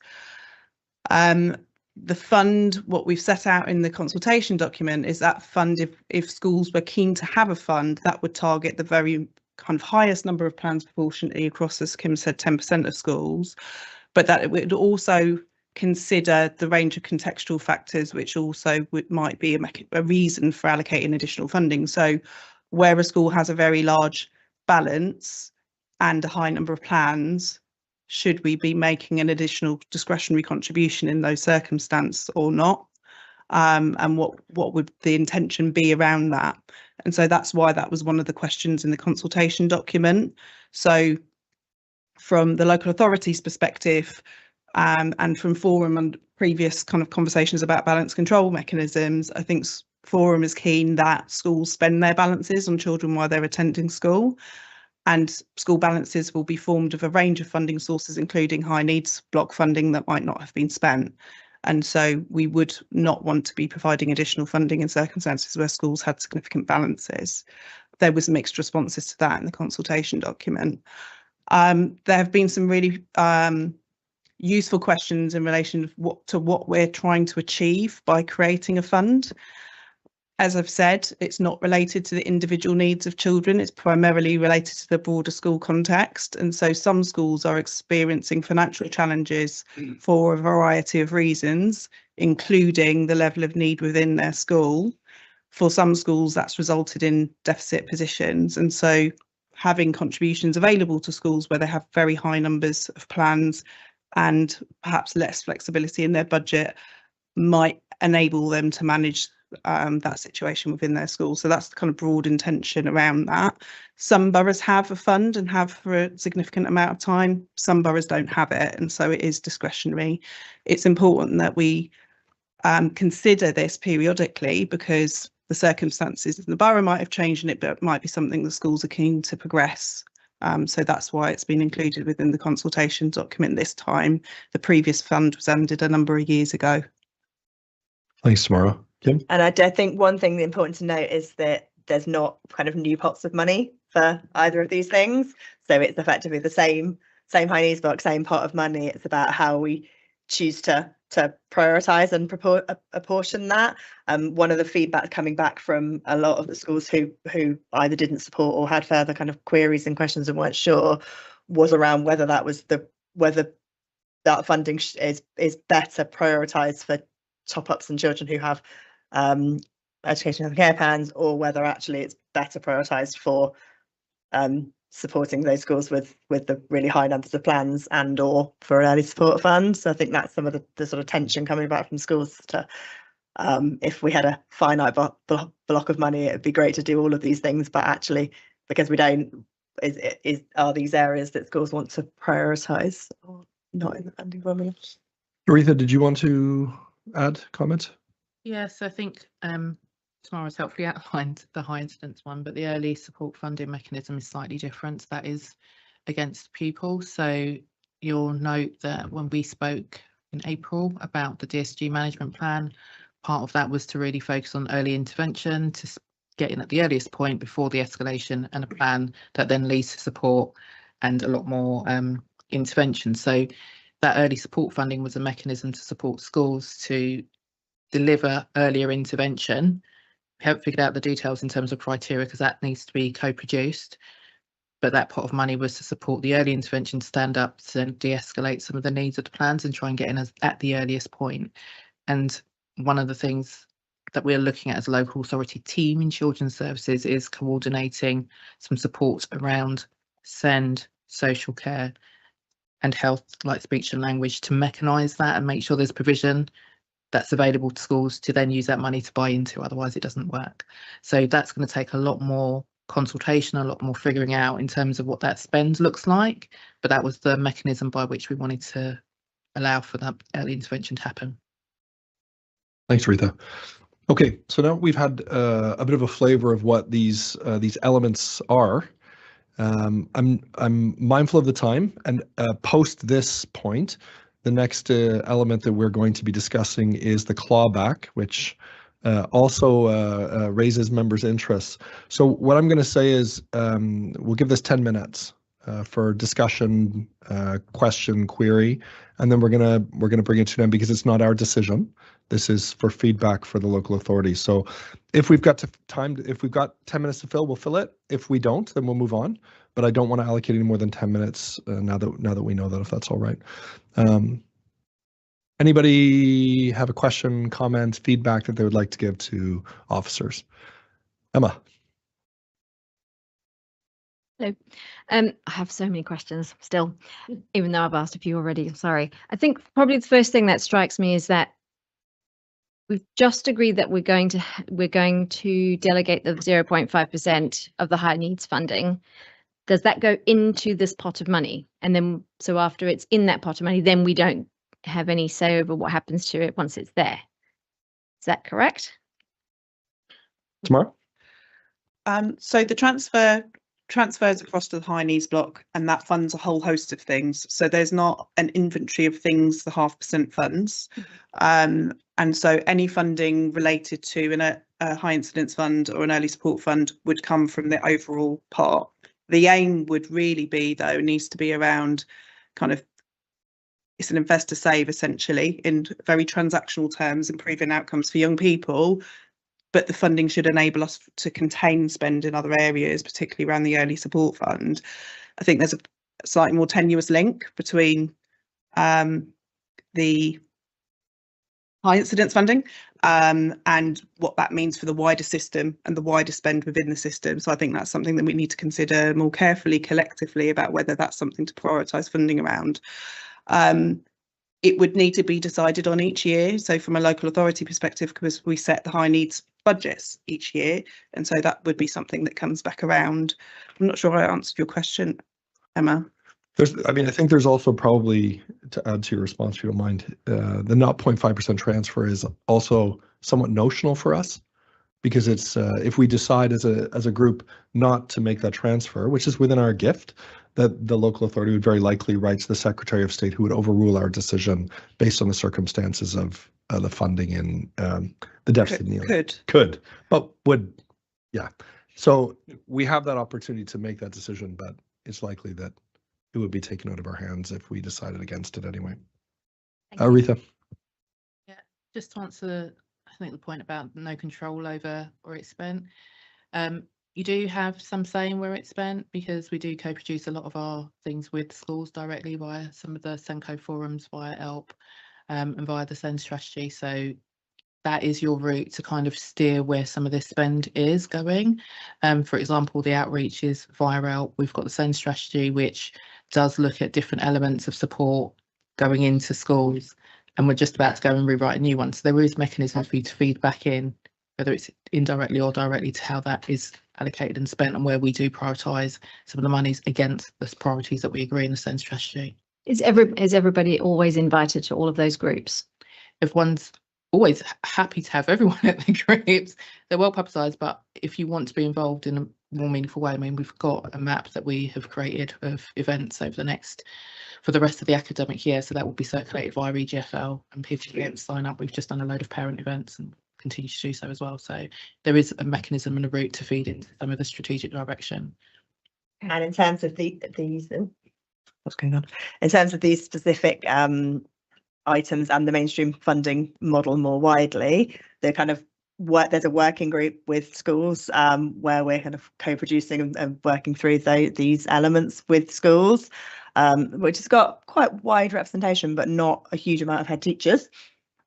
The fund, what we've set out in the consultation document, is that fund, if schools were keen to have a fund, that would target the very kind of highest number of plans proportionately across, as Kim said, 10% of schools, but that it would also consider the range of contextual factors, which also might be a reason for allocating additional funding. So where a school has a very large balance and a high number of plans, should we be making an additional discretionary contribution in those circumstances or not? And what would the intention be around that? And so that's why that was one of the questions in the consultation document. So from the local authorities perspective, and from Forum and previous kind of conversations about balance control mechanisms, I think Forum is keen that schools spend their balances on children while they're attending school. And school balances will be formed of a range of funding sources, including high needs block funding that might not have been spent. And so we would not want to be providing additional funding in circumstances where schools had significant balances. There was mixed responses to that in the consultation document. There have been some really useful questions in relation to what we're trying to achieve by creating a fund. As I've said, it's not related to the individual needs of children. It's primarily related to the broader school context. And so some schools are experiencing financial challenges for a variety of reasons, including the level of need within their school. For some schools, that's resulted in deficit positions. And so having contributions available to schools where they have very high numbers of plans and perhaps less flexibility in their budget might enable them to manage that situation within their school. So that's the kind of broad intention around that. Some boroughs have a fund and have for a significant amount of time. Some boroughs don't have it, and so it is discretionary. It's important that we consider this periodically because the circumstances in the borough might have changed and it might be something the schools are keen to progress. So that's why it's been included within the consultation document this time. The previous fund was ended a number of years ago. Thanks, Tamara. Kim? And I think one thing that's important to note is that there's not kind of new pots of money for either of these things. So it's effectively the same high needs block, same pot of money. It's about how we choose to prioritise and apportion that. One of the feedback coming back from a lot of the schools who either didn't support or had further kind of queries and questions and weren't sure was around whether that was whether that funding is better prioritised for top-ups and children who have education and care plans, or whether actually it's better prioritised for supporting those schools with the really high numbers of plans and or for an early support fund. So I think that's some of the sort of tension coming back from schools to if we had a finite block of money, it'd be great to do all of these things, but actually because we don't, are these areas that schools want to prioritise or not in the funding formula? Aretha, did you want to add comments? Yes, I think Tamara's helpfully outlined the high incidence one, but the early support funding mechanism is slightly different. That is against pupils. So you'll note that when we spoke in April about the DSG management plan, part of that was to really focus on early intervention, to get in at the earliest point before the escalation, and a plan that then leads to support and a lot more intervention. So that early support funding was a mechanism to support schools to deliver earlier intervention. We haven't figured out the details in terms of criteria because that needs to be co-produced. But that pot of money was to support the early intervention, stand up to de-escalate some of the needs of the plans and try and get in at the earliest point. And one of the things that we're looking at as a local authority team in children's services is coordinating some support around SEND, social care and health, like speech and language, to mechanise that and make sure there's provision that's available to schools to then use that money to buy into, otherwise it doesn't work. So that's going to take a lot more consultation, a lot more figuring out in terms of what that spend looks like, but that was the mechanism by which we wanted to allow for that early intervention to happen. Thanks, Aretha. Okay, so now we've had a bit of a flavour of what these elements are. I'm mindful of the time, and post this point, the next element that we're going to be discussing is the clawback, which also raises members' interests. So what I'm going to say is we'll give this 10 minutes for discussion, question, query, and then we're gonna bring it to them because it's not our decision. This is for feedback for the local authority. So if we've got if we've got 10 minutes to fill, we'll fill it. If we don't, then we'll move on. But I don't want to allocate any more than 10 minutes now that we know that, if that's all right. Anybody have a question, comment, feedback that they would like to give to officers? Emma. Hello. I have so many questions still, even though I've asked a few already. I'm sorry. I think probably the first thing that strikes me is that we've just agreed that we're going to delegate the 0.5% of the high needs funding. Does that go into this pot of money? And then, so after it's in that pot of money, then we don't have any say over what happens to it once it's there. Is that correct? Tamara? So the transfers across to the high needs block, and that funds a whole host of things. So there's not an inventory of things the 0.5% funds. And so any funding related to a high incidence fund or an early support fund would come from the overall part. The aim would really be, though, needs to be around kind of, it's an investor save essentially in very transactional terms, improving outcomes for young people. But the funding should enable us to contain spend in other areas, particularly around the early support fund. I think there's a slightly more tenuous link between the high incidence funding and what that means for the wider system and the wider spend within the system. So I think that's something that we need to consider more carefully collectively about whether that's something to prioritise funding around. It would need to be decided on each year. So from a local authority perspective, because we set the high needs budgets each year, and so that would be something that comes back around. I'm not sure I answered your question, Emma. I think there's also probably, to add to your response, if you don't mind, the 0.5% transfer is also somewhat notional for us, because it's if we decide as a group not to make that transfer, which is within our gift, that the local authority would very likely write to the Secretary of State, who would overrule our decision based on the circumstances of the funding in the deficit. Could, but would, yeah. So we have that opportunity to make that decision, but it's likely that it would be taken out of our hands if we decided against it anyway. Aretha. Yeah, just to answer, I think the point about no control over where it's spent. You do have some say in where it's spent because we do co-produce a lot of our things with schools directly via some of the Senko forums, via ELP, and via the SEND strategy. So that is your route to kind of steer where some of this spend is going. For example, the outreach is via ELP. We've got the SEND strategy, which does look at different elements of support going into schools, and we're just about to go and rewrite a new one. So there is mechanisms for you to feed back in, whether it's indirectly or directly, to how that is allocated and spent, and where we do prioritise some of the monies against the priorities that we agree in the SEND strategy. Is everybody always invited to all of those groups? Everyone's always happy to have everyone at the groups. They're well publicised, but if you want to be involved in a more meaningful way, I mean, we've got a map that we have created of events over for the rest of the academic year. So that will be circulated via EGFL, and people will be able to sign up. We've just done a load of parent events and continue to do so as well. So there is a mechanism and a route to feed into some of the strategic direction. And in terms of what's going on? In terms of these specific items and the mainstream funding model more widely, they're kind of there's a working group with schools where we're kind of co-producing and working through these elements with schools, which has got quite wide representation, but not a huge amount of head teachers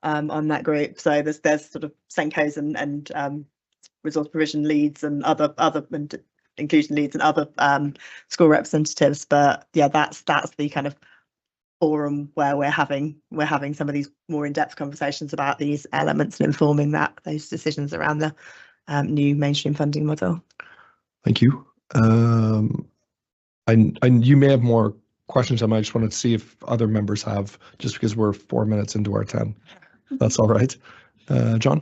on that group. So there's sort of Senkos and resource provision leads and other and inclusion leads and other school representatives. But yeah, that's the kind of forum where we're having some of these more in-depth conversations about these elements and informing those decisions around the new mainstream funding model. Thank you. You may have more questions. I might just wanted to see if other members have, just because we're 4 minutes into our 10. That's all right. John?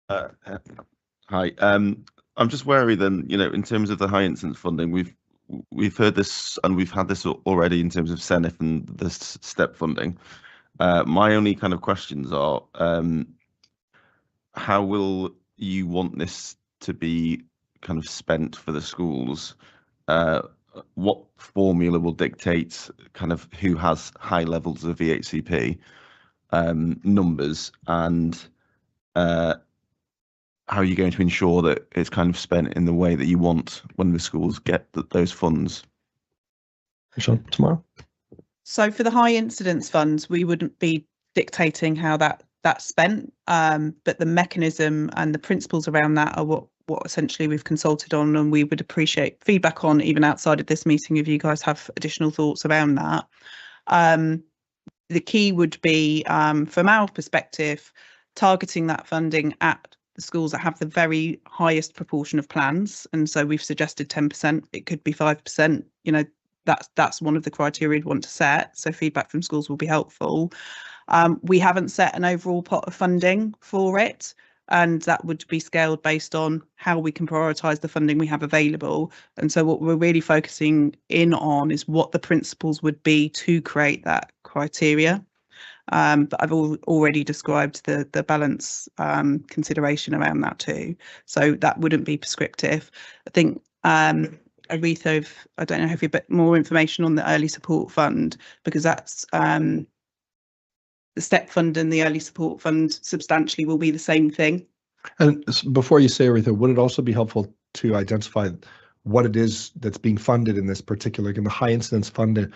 Hi. I'm just wary then, in terms of the high incidence funding, we've heard this and we've had this already in terms of SENIF and the STEP funding. My only kind of questions are, how will you want this to be kind of spent for the schools? What formula will dictate kind of who has high levels of VHCP numbers, and how are you going to ensure that it's kind of spent in the way that you want when the schools get those funds? Sean, tomorrow. So for the high incidence funds, we wouldn't be dictating how that's spent, but the mechanism and the principles around that are what essentially we've consulted on, and we would appreciate feedback on, even outside of this meeting, if you guys have additional thoughts around that. The key would be, from our perspective, targeting that funding at the schools that have the very highest proportion of plans. And so we've suggested 10%, it could be 5%, that's one of the criteria we'd want to set. So feedback from schools will be helpful. We haven't set an overall pot of funding for it, and that would be scaled based on how we can prioritise the funding we have available. And so what we're really focusing in on is what the principles would be to create that criteria. But I've already described the balance consideration around that too. So that wouldn't be prescriptive. I think Aretha, I don't know if you have a bit more information on the early support fund, because that's the STEP fund and the early support fund substantially will be the same thing. And before you say Aretha, would it also be helpful to identify what it is that's being funded in this particular, in the high incidence fund?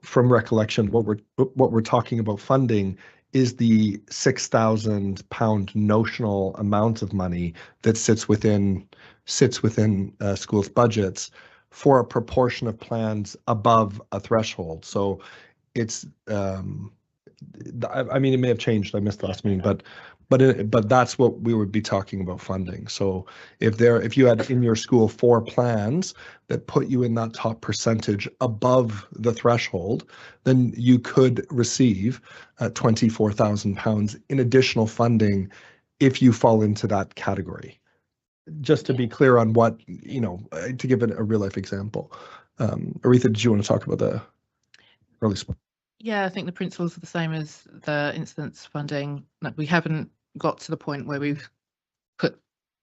From recollection, what we're talking about funding is the £6,000 notional amount of money that sits within schools' budgets for a proportion of plans above a threshold. So it's I mean, it may have changed. I missed the last meeting, but that's what we would be talking about funding. So if you had in your school 4 plans that put you in that top percentage above the threshold, then you could receive £24,000 in additional funding if you fall into that category. Just to be clear on what, to give it a real life example. Aretha, did you want to talk about the early support? Yeah, I think the principles are the same as the incidence funding. We haven't got to the point where we've put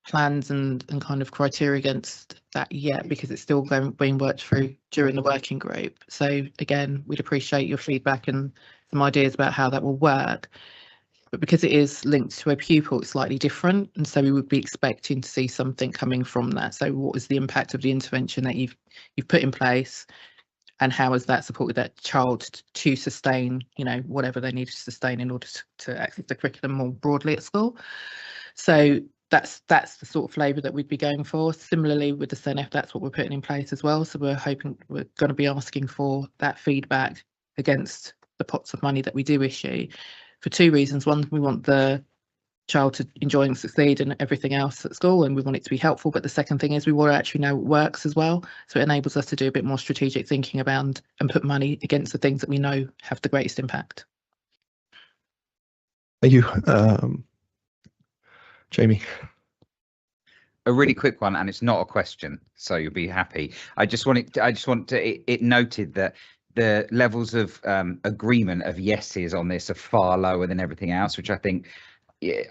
plans and kind of criteria against that yet, because it's still being worked through during the working group. So again, we'd appreciate your feedback and some ideas about how that will work. but because it is linked to a pupil, it's slightly different. And so we would be expecting to see something coming from that. So what is the impact of the intervention that you've put in place? And how has that supported that child to sustain, you know, whatever they need to sustain in order to access the curriculum more broadly at school? So that's the sort of flavour that we'd be going for. Similarly with the CENF, that's what we're putting in place as well. So we're going to be asking for that feedback against the pots of money that we do issue for two reasons. One, we want the child to enjoy and succeed and everything else at school, and we want it to be helpful. But the second thing is we want to actually know what works as well. So it enables us to do a bit more strategic thinking about and put money against the things that we know have the greatest impact. Thank you. Jamie. A really quick one, and it's not a question, so you'll be happy. I just want it noted that the levels of agreement of yeses on this are far lower than everything else, which I think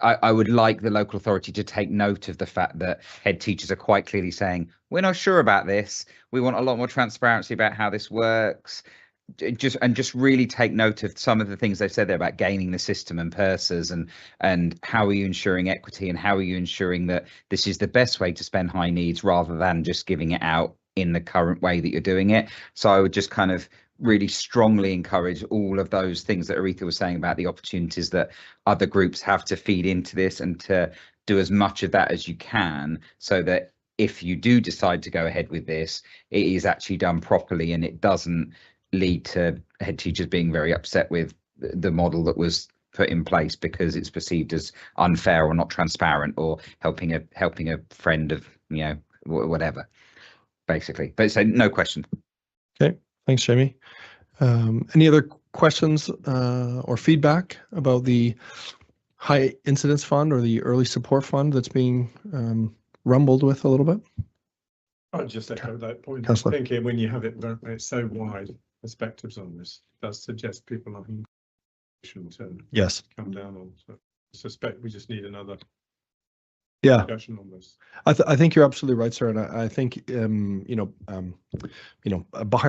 I would like the local authority to take note of the fact that head teachers are quite clearly saying, we're not sure about this. We want a lot more transparency about how this works. Just really take note of some of the things they've said there about gaming the system and pursers and how are you ensuring equity and how are you ensuring that this is the best way to spend high needs rather than just giving it out in the current way that you're doing it. So I would just kind of really strongly encourage all of those things that Aretha was saying about the opportunities that other groups have to feed into this and to do as much of that as you can, so that if you do decide to go ahead with this, it is actually done properly and it doesn't lead to head teachers being very upset with the model that was put in place because it's perceived as unfair or not transparent or helping a friend of, you know, whatever, basically. But so no question. Okay, thanks, Jamie. Any other questions or feedback about the high incidence fund or the early support fund that's being rumbled with a little bit? I'd just echo that point. Councillor. I think when you have it so wide perspectives on this, does suggest people are to Yes. come down on. So I suspect we just need another discussion on this. I think you're absolutely right, sir. And I think behind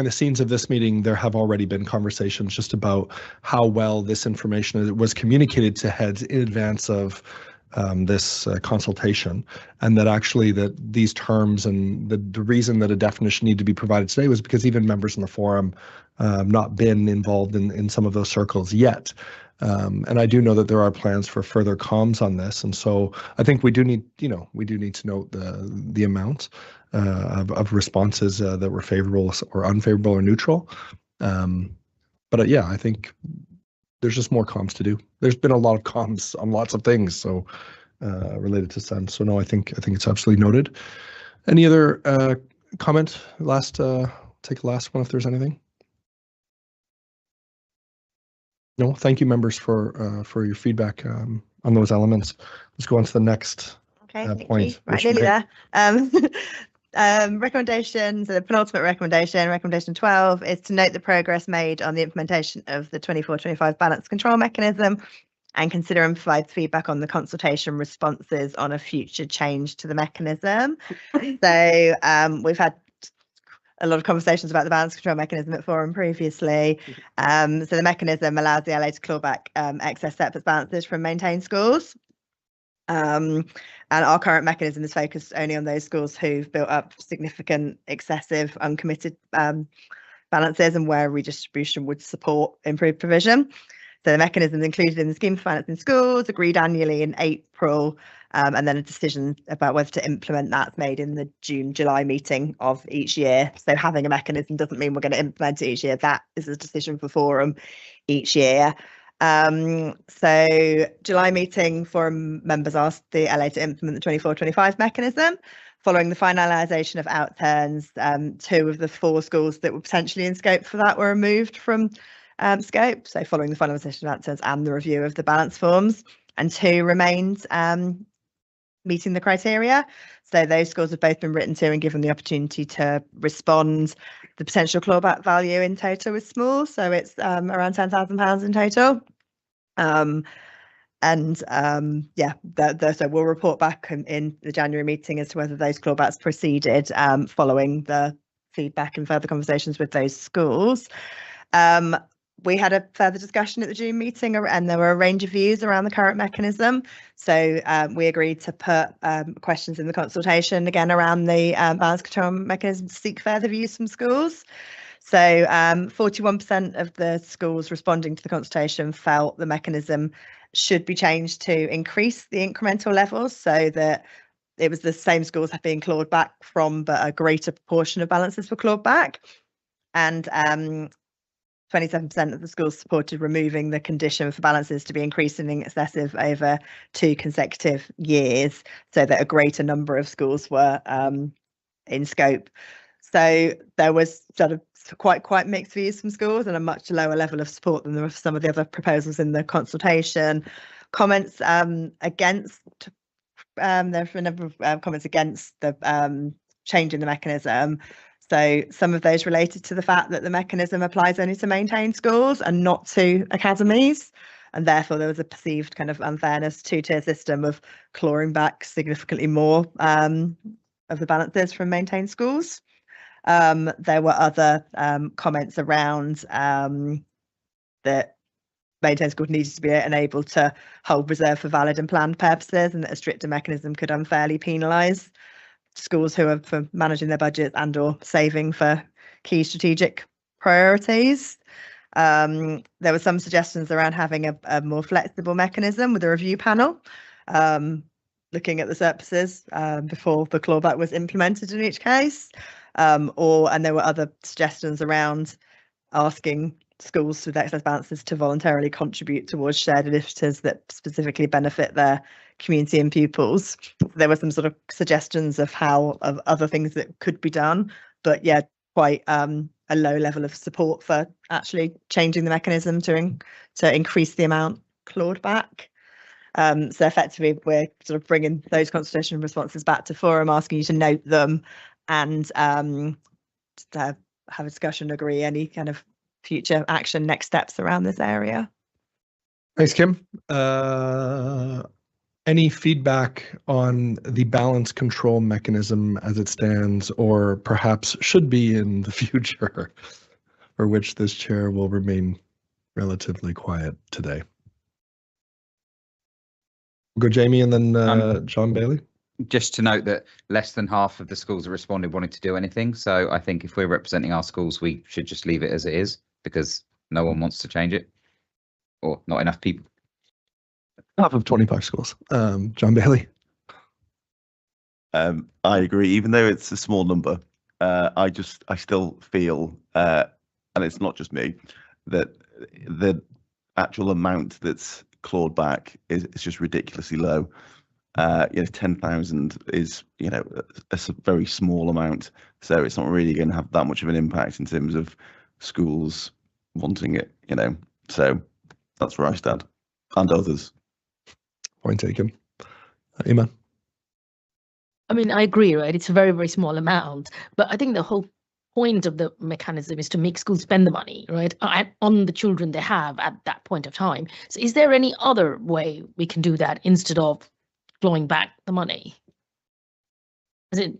the scenes of this meeting, there have already been conversations just about how well this information was communicated to heads in advance of this consultation, and that actually that these terms and the reason that a definition needed to be provided today was because even members in the forum not been involved in some of those circles yet. And I do know that there are plans for further comms on this, and so I think we do need to note the amount of responses that were favorable or unfavorable or neutral. But yeah, I think there's just more comms to do. There's been a lot of comms on lots of things, so related to SEND. So no, I think it's absolutely noted. Any other comment? Take the last one if there's anything. No, thank you, members, for your feedback on those elements. Let's go on to the next point. Right, nearly there. Recommendations, the penultimate recommendation 12, is to note the progress made on the implementation of the 24-25 balance control mechanism and consider and provide feedback on the consultation responses on a future change to the mechanism. So we've had a lot of conversations about the balance control mechanism at forum previously. So the mechanism allows the LA to claw back excess surplus balances from maintained schools. And our current mechanism is focused only on those schools who've built up significant, excessive, uncommitted balances and where redistribution would support improved provision. So the mechanism is included in the scheme for financing schools, agreed annually in April, and then a decision about whether to implement that's made in the June-July meeting of each year. So having a mechanism doesn't mean we're going to implement it each year. That is a decision for forum each year. So July meeting, forum members asked the LA to implement the 24-25 mechanism. Following the finalisation of outturns, 2 of the 4 schools that were potentially in scope for that were removed from scope. So following the finalisation of outturns and the review of the balance forms, and 2 remained meeting the criteria. So those schools have both been written to and given the opportunity to respond. The potential clawback value in total is small, so it's around £10,000 in total. So we'll report back in the January meeting as to whether those clawbacks proceeded following the feedback and further conversations with those schools. we had a further discussion at the June meeting, and there were a range of views around the current mechanism. So we agreed to put questions in the consultation again around the balance control mechanism to seek further views from schools. So 41% of the schools responding to the consultation felt the mechanism should be changed to increase the incremental levels so that it was the same schools have been clawed back from, but a greater proportion of balances were clawed back. And 27% of the schools supported removing the condition for balances to be increasing in excessive over 2 consecutive years, so that a greater number of schools were in scope. So there was sort of quite mixed views from schools and a much lower level of support than there were some of the other proposals in the consultation. Comments against, there were a number of comments against the changing the mechanism. So some of those related to the fact that the mechanism applies only to maintained schools and not to academies. And therefore there was a perceived kind of unfairness two-tier system of clawing back significantly more of the balances from maintained schools. There were other comments around that maintained schools needed to be enabled to hold reserve for valid and planned purposes, and that a stricter mechanism could unfairly penalise schools who are for managing their budgets and or saving for key strategic priorities. There were some suggestions around having a more flexible mechanism with a review panel, looking at the surpluses before the clawback was implemented in each case. And there were other suggestions around asking schools with excess balances to voluntarily contribute towards shared initiatives that specifically benefit their community and pupils. There were some sort of suggestions of other things that could be done, but yeah, quite a low level of support for actually changing the mechanism to increase the amount clawed back. So effectively, we're sort of bringing those consultation responses back to forum, asking you to note them and to have a discussion, agree any kind of future action, next steps around this area. Thanks, Kim. Any feedback on the balance control mechanism as it stands, or perhaps should be in the future, for which this chair will remain relatively quiet today? We'll go Jamie and then John Bailey. Just to note that less than half of the schools that responded wanted to do anything. So I think if we're representing our schools, we should just leave it as it is, because no one wants to change it, or not enough people. Half of 25 schools. John Bailey. I agree, even though it's a small number. I still feel, and it's not just me, that the actual amount that's clawed back is just ridiculously low. 10,000 is, a very small amount, so it's not really going to have that much of an impact in terms of schools wanting it. So that's where I stand, and others. Point taken. Iman. I mean, I agree, right? It's a very, very small amount, but I think the whole point of the mechanism is to make schools spend the money, right, on the children they have at that point of time. So is there any other way we can do that instead of clawing back the money? And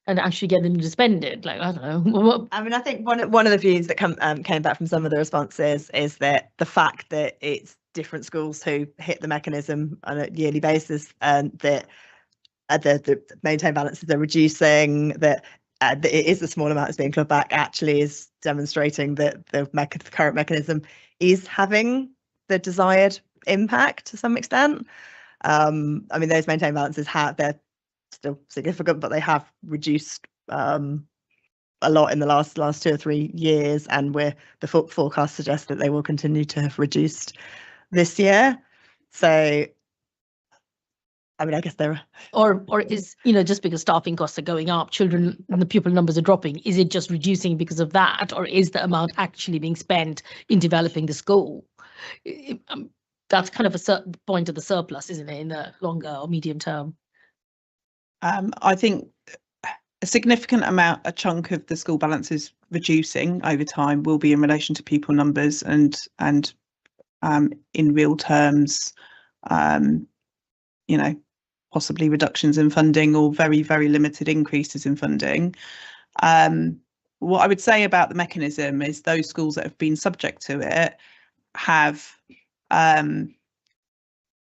actually get them to spend it? Like, I don't know. I mean, I think one of the views that came back from some of the responses is that the fact that it's different schools who hit the mechanism on a yearly basis, and that the maintained balances are reducing, that it is a small amount that's being clawed back, actually is demonstrating that the current mechanism is having the desired impact to some extent. I mean, those maintained balances they're still significant, but they have reduced a lot in the last 2 or 3 years, and the forecast suggests that they will continue to have reduced this year. So I mean, I guess there are. Or is, just because staffing costs are going up, children and the pupil numbers are dropping, is it just reducing because of that, or is the amount actually being spent in developing the school? That's kind of a certain point of the surplus, isn't it, in the longer or medium term? I think a significant a chunk of the school balances reducing over time will be in relation to pupil numbers and in real terms, possibly reductions in funding or very, very limited increases in funding. what I would say about the mechanism is those schools that have been subject to it have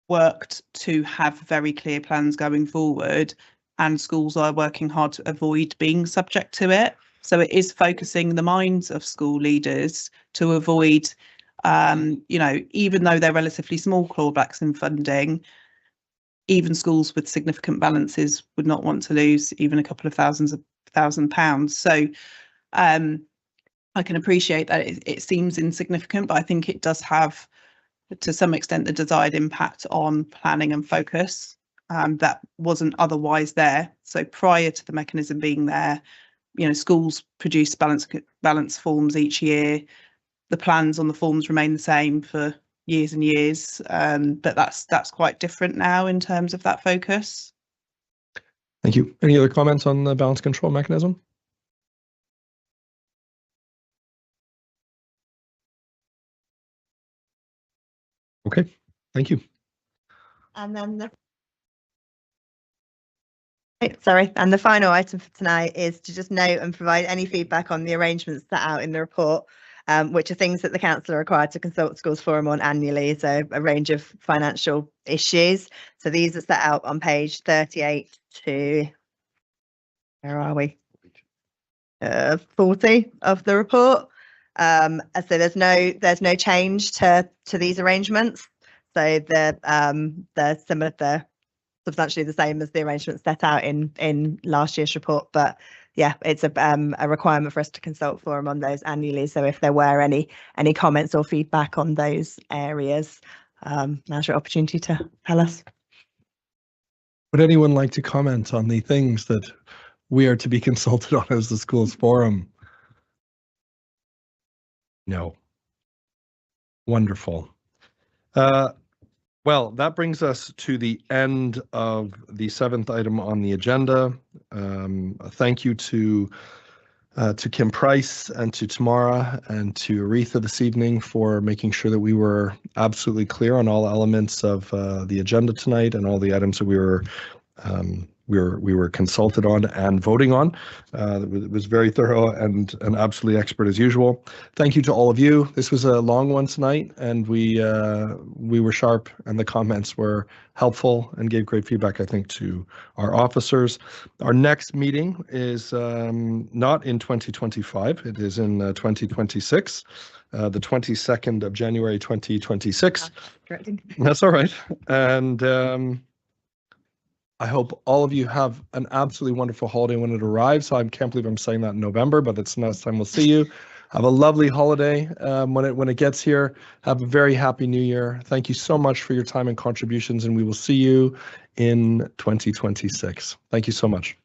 worked to have very clear plans going forward, and schools are working hard to avoid being subject to it. So it is focusing the minds of school leaders to avoid, even though they're relatively small clawbacks in funding, even schools with significant balances would not want to lose even a couple of £1,000. So I can appreciate that it seems insignificant, but I think it does have, to some extent, the desired impact on planning and focus that wasn't otherwise there. So prior to the mechanism being there, schools produce balance forms each year. The plans on the forms remain the same for years and years, but that's quite different now in terms of that focus. Thank you. Any other comments on the balance control mechanism? Okay, thank you. And then and the final item for tonight is to just note and provide any feedback on the arrangements set out in the report, which are things that the council are required to consult Schools Forum on annually, so a range of financial issues. So these are set out on page 38 to, where are we? 40 of the report. So there's no change to these arrangements. So they're substantially the same as the arrangements set out in last year's report, but yeah, it's a requirement for us to consult Forum on those annually. So if there were any comments or feedback on those areas, now's your opportunity to tell us. Would anyone like to comment on the things that we are to be consulted on as the Schools Forum? No. Wonderful. Well, that brings us to the end of the 7th item on the agenda. Thank you to Kim Price and to Tamara and to Aretha this evening for making sure that we were absolutely clear on all elements of the agenda tonight and all the items that we were consulted on and voting on. It was very thorough and absolutely expert as usual. Thank you to all of you. This was a long one tonight, and we were sharp, and the comments were helpful and gave great feedback, I think, to our officers. Our next meeting is not in 2025. It is in 2026, the 22nd of January 2026. That's all right. And I hope all of you have an absolutely wonderful holiday when it arrives. I can't believe I'm saying that in November, but it's the next time we'll see you. Have a lovely holiday when it gets here. Have a very happy New Year. Thank you so much for your time and contributions, and we will see you in 2026. Thank you so much.